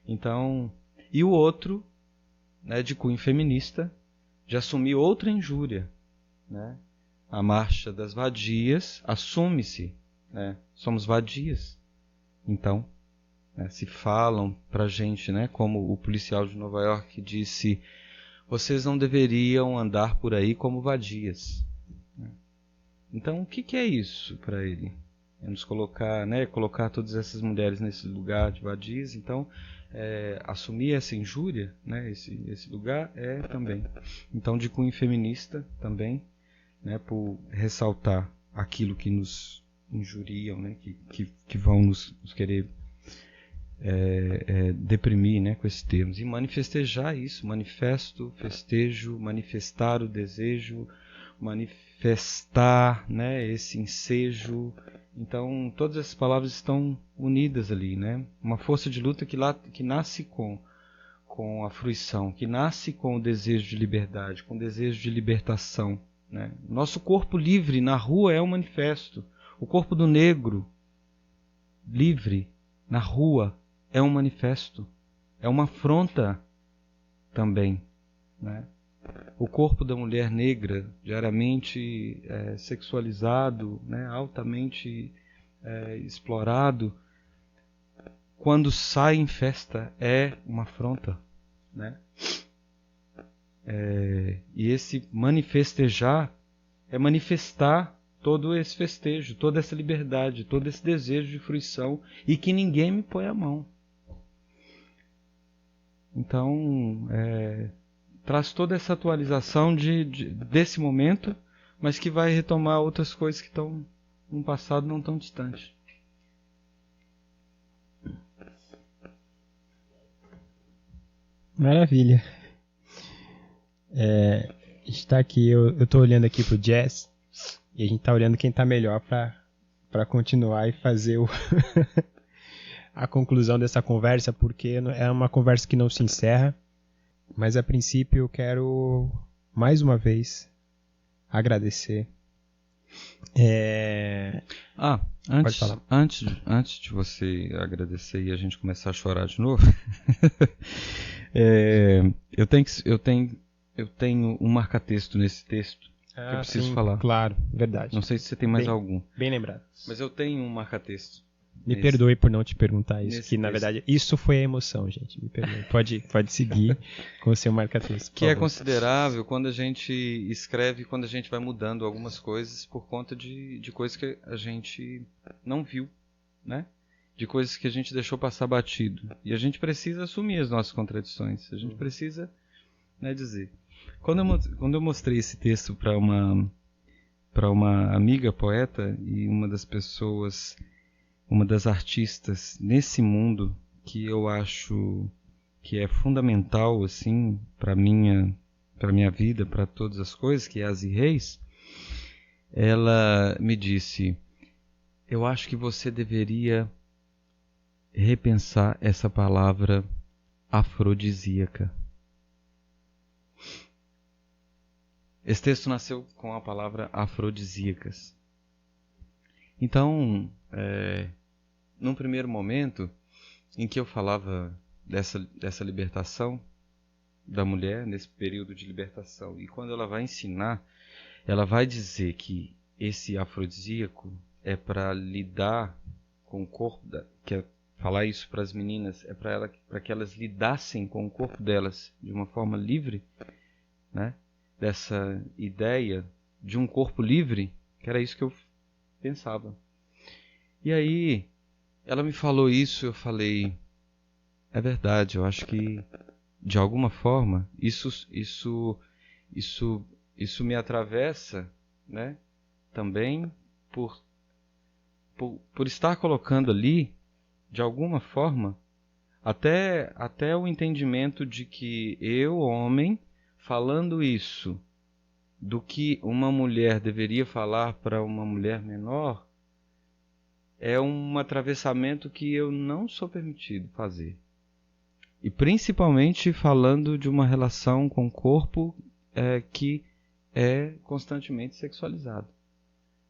Então, e o outro, né, de cunho feminista, de assumir outra injúria, né? A marcha das vadias assume-se, né? Somos vadias. Então, né, se falam pra gente, né, como o policial de Nova York disse, vocês não deveriam andar por aí como vadias. Então, o que é isso para ele? É nos colocar, né, colocar todas essas mulheres nesse lugar de vadias. Então, assumir essa injúria, né, esse lugar também. Então, de cunho feminista também, né, por ressaltar aquilo que nos injuriam, né, que vão nos querer deprimir, né, com esses termos. E manifestejar isso, manifesto, festejo, manifestar o desejo, manifestar, né, esse ensejo. Então, todas essas palavras estão unidas ali, né? Uma força de luta que nasce com a fruição, que nasce com o desejo de liberdade, com o desejo de libertação, né? Nosso corpo livre na rua é um manifesto. O corpo do negro livre na rua é um manifesto. É uma afronta também, né? O corpo da mulher negra, diariamente sexualizado, né, altamente explorado, quando sai em festa, é uma afronta, né? E esse manifestejar é manifestar todo esse festejo, toda essa liberdade, todo esse desejo de fruição, e que ninguém me põe a mão. Então, traz toda essa atualização desse momento, mas que vai retomar outras coisas que estão num passado não tão distante. Maravilha. Está aqui, eu estou olhando aqui pro Jazz, e a gente está olhando quem está melhor para continuar e fazer a conclusão dessa conversa, porque é uma conversa que não se encerra. Mas a princípio eu quero mais uma vez agradecer. Pode falar. Antes de você agradecer e a gente começar a chorar de novo, eu tenho um marca-texto nesse texto que eu preciso falar. Claro, verdade. Não sei se você tem mais algum. Bem lembrado. Mas eu tenho um marca-texto. Me perdoe por não te perguntar isso, que na verdade isso foi a emoção, gente. Me perdoe. Pode seguir com o seu marca-texto. Que é considerável quando a gente escreve, quando a gente vai mudando algumas coisas por conta de coisas que a gente não viu, né? De coisas que a gente deixou passar batido. E a gente precisa assumir as nossas contradições. A gente precisa, né, dizer. Quando eu mostrei esse texto para uma amiga poeta e uma das artistas nesse mundo que eu acho que é fundamental assim para minha vida, para todas as coisas, que é As e Reis, ela me disse: eu acho que você deveria repensar essa palavra afrodisíaca. Esse texto nasceu com a palavra afrodisíacas. Então, num primeiro momento em que eu falava dessa libertação da mulher, nesse período de libertação, e quando ela vai ensinar, ela vai dizer que esse afrodisíaco é para lidar com o corpo, falar isso para as meninas, é para que elas lidassem com o corpo delas de uma forma livre, né? Dessa ideia de um corpo livre, que era isso que eu pensava. E aí, ela me falou isso, eu falei, é verdade, eu acho que, de alguma forma, isso me atravessa, né? Também por estar colocando ali, de alguma forma, até o entendimento de que eu, homem, falando isso, do que uma mulher deveria falar para uma mulher menor, é um atravessamento que eu não sou permitido fazer. E principalmente falando de uma relação com o corpo que é constantemente sexualizado.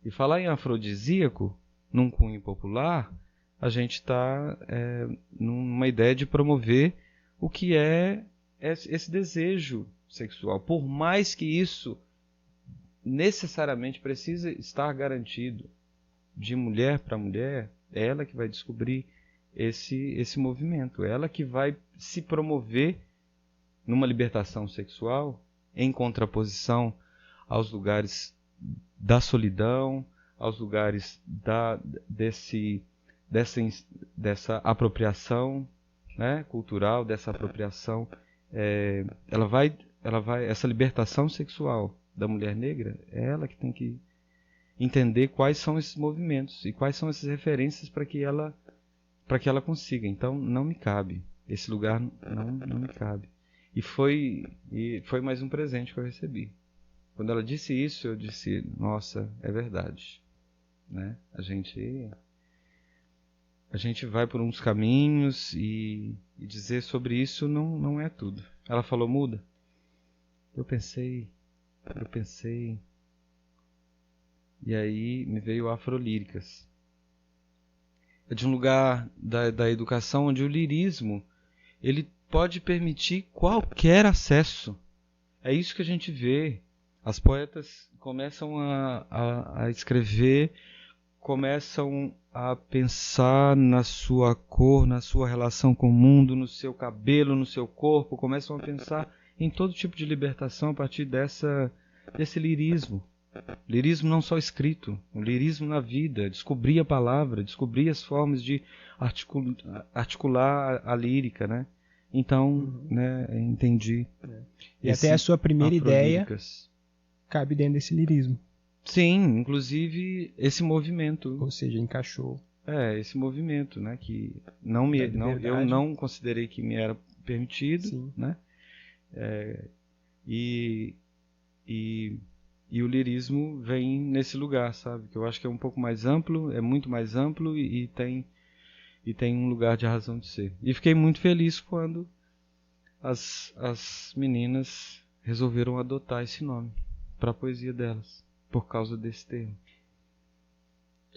E falar em afrodisíaco, num cunho popular, a gente está numa ideia de promover o que é esse desejo sexual. Por mais que isso necessariamente precisa estar garantido de mulher para mulher, é ela que vai descobrir esse movimento, é ela que vai se promover numa libertação sexual em contraposição aos lugares da solidão, aos lugares dessa apropriação, né, cultural, dessa apropriação. Essa libertação sexual da mulher negra, é ela que tem que entender quais são esses movimentos e quais são essas referências para que ela consiga. Então, não me cabe. Esse lugar não me cabe. E foi mais um presente que eu recebi. Quando ela disse isso, eu disse, nossa, é verdade. Né? A gente vai por uns caminhos e dizer sobre isso não é tudo. Ela falou, muda. Eu pensei, e aí me veio Afrolíricas. É de um lugar da educação onde o lirismo ele pode permitir qualquer acesso. É isso que a gente vê. As poetas começam a escrever, começam a pensar na sua cor, na sua relação com o mundo, no seu cabelo, no seu corpo, começam a pensar em todo tipo de libertação a partir desse lirismo. Lirismo não só escrito, o lirismo na vida, descobrir a palavra, descobrir as formas de articular a lírica, né? Então, né, entendi. E até a sua primeira ideia cabe dentro desse lirismo. Sim, inclusive esse movimento. Ou seja, encaixou. Esse movimento, né, que eu não considerei que me era permitido, sim, né? E o lirismo vem nesse lugar, sabe? Que eu acho que é um pouco mais amplo, é muito mais amplo e tem um lugar de razão de ser. E fiquei muito feliz quando as meninas resolveram adotar esse nome para a poesia delas, por causa desse termo.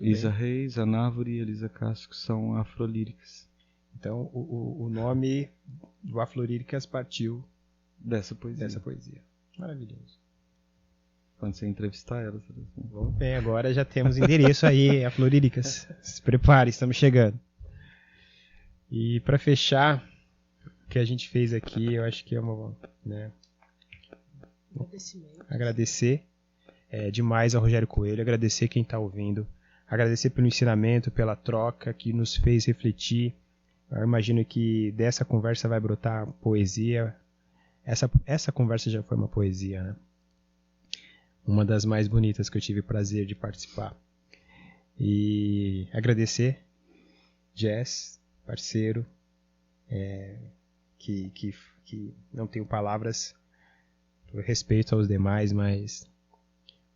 Isa Reis, Ana Árvore e Elisa Castro são afrolíricas. Então o nome do Afrolíricas partiu dessa poesia. Maravilhoso. Quando você entrevistar elas. Vamos bem, agora já temos endereço aí, Afrolíricas. Se prepare, estamos chegando. E para fechar, o que a gente fez aqui, eu acho que é agradecer demais ao Rogério Coelho, agradecer quem está ouvindo, agradecer pelo ensinamento, pela troca que nos fez refletir. Eu imagino que dessa conversa vai brotar poesia. Essa conversa já foi uma poesia, né? Uma das mais bonitas que eu tive o prazer de participar. E agradecer, Jess, parceiro, que não tenho palavras por respeito aos demais, mas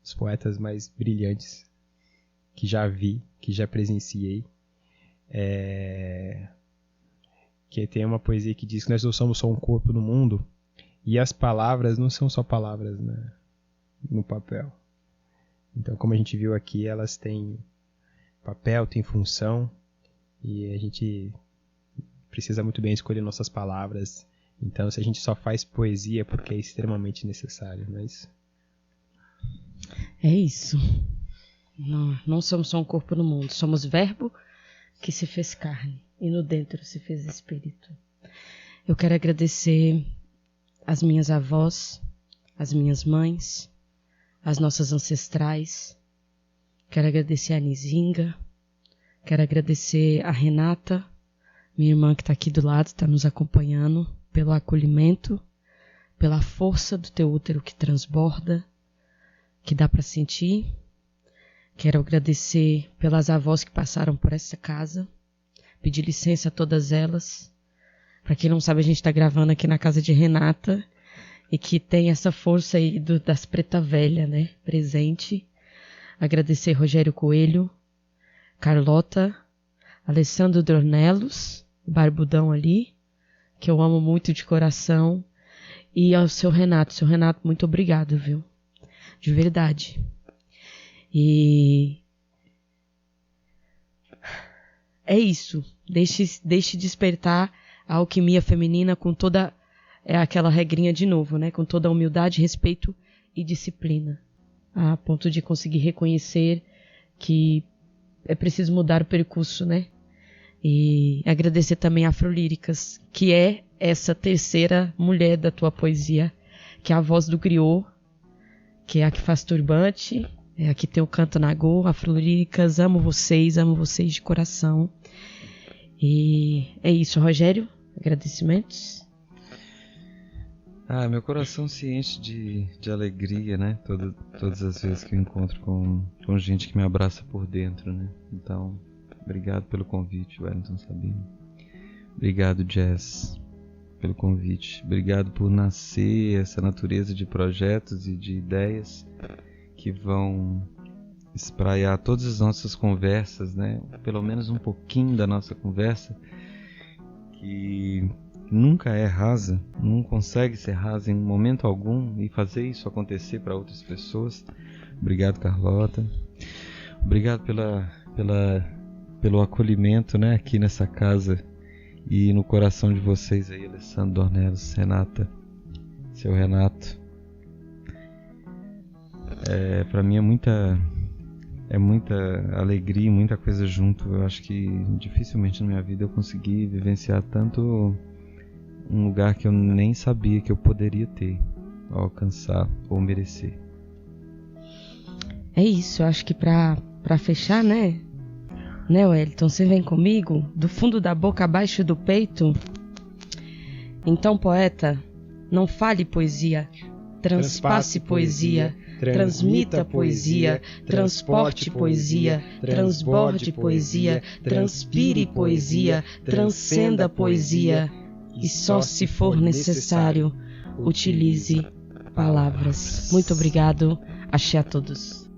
os poetas mais brilhantes que já vi, que já presenciei. Que tem uma poesia que diz que nós não somos só um corpo no mundo, e as palavras não são só palavras, né, no papel. Então, como a gente viu aqui, elas têm papel, têm função, e a gente precisa muito bem escolher nossas palavras. Então, se a gente só faz poesia porque é extremamente necessário, não é isso? É isso. Não somos só um corpo no mundo, somos verbo que se fez carne e no dentro se fez espírito. Eu quero agradecer as minhas avós, as minhas mães, as nossas ancestrais. Quero agradecer a Nizinga, quero agradecer a Renata, minha irmã que está aqui do lado, está nos acompanhando, pelo acolhimento, pela força do teu útero que transborda, que dá para sentir. Quero agradecer pelas avós que passaram por essa casa, pedir licença a todas elas. Para quem não sabe, a gente está gravando aqui na casa de Renata, e que tem essa força aí das preta velha, né, presente. Agradecer Rogério Coelho, Carlota, Alessandro Dornelos, barbudão ali, que eu amo muito de coração, e ao seu Renato. Seu Renato, muito obrigado, viu? De verdade. E é isso. Deixe despertar a alquimia feminina com toda aquela regrinha de novo, né? Com toda a humildade, respeito e disciplina, a ponto de conseguir reconhecer que é preciso mudar o percurso, né? E agradecer também a Afrolíricas, que é essa terceira mulher da tua poesia, que é a voz do griot, que é a que faz turbante, é a que tem o canto nagô. Afrolíricas, amo vocês de coração. E é isso, Rogério, agradecimentos. Meu coração se enche de alegria, né? Todas as vezes que eu encontro com gente que me abraça por dentro, né? Então, obrigado pelo convite, Wellington Sabino. Obrigado, Jazz, pelo convite. Obrigado por nascer essa natureza de projetos e de ideias que vão espraiar todas as nossas conversas, né? Pelo menos um pouquinho da nossa conversa, que nunca é rasa, não consegue ser rasa em momento algum, e fazer isso acontecer para outras pessoas. Obrigado, Carlota. Obrigado pelo acolhimento, né, aqui nessa casa e no coração de vocês aí, Alessandro Dornelos, Renata, seu Renato. Para mim é muita alegria, muita coisa junto. Eu acho que dificilmente na minha vida eu consegui vivenciar tanto um lugar que eu nem sabia que eu poderia ter, alcançar ou merecer. É isso, eu acho que pra fechar, né, Wellington, você vem comigo? Do fundo da boca abaixo do peito? Então, poeta, não fale poesia, transpasse poesia, transmita poesia, transporte poesia, transborde poesia, transpire poesia, transcenda poesia, e só se for necessário, utilize palavras. Muito obrigado, axé a todos.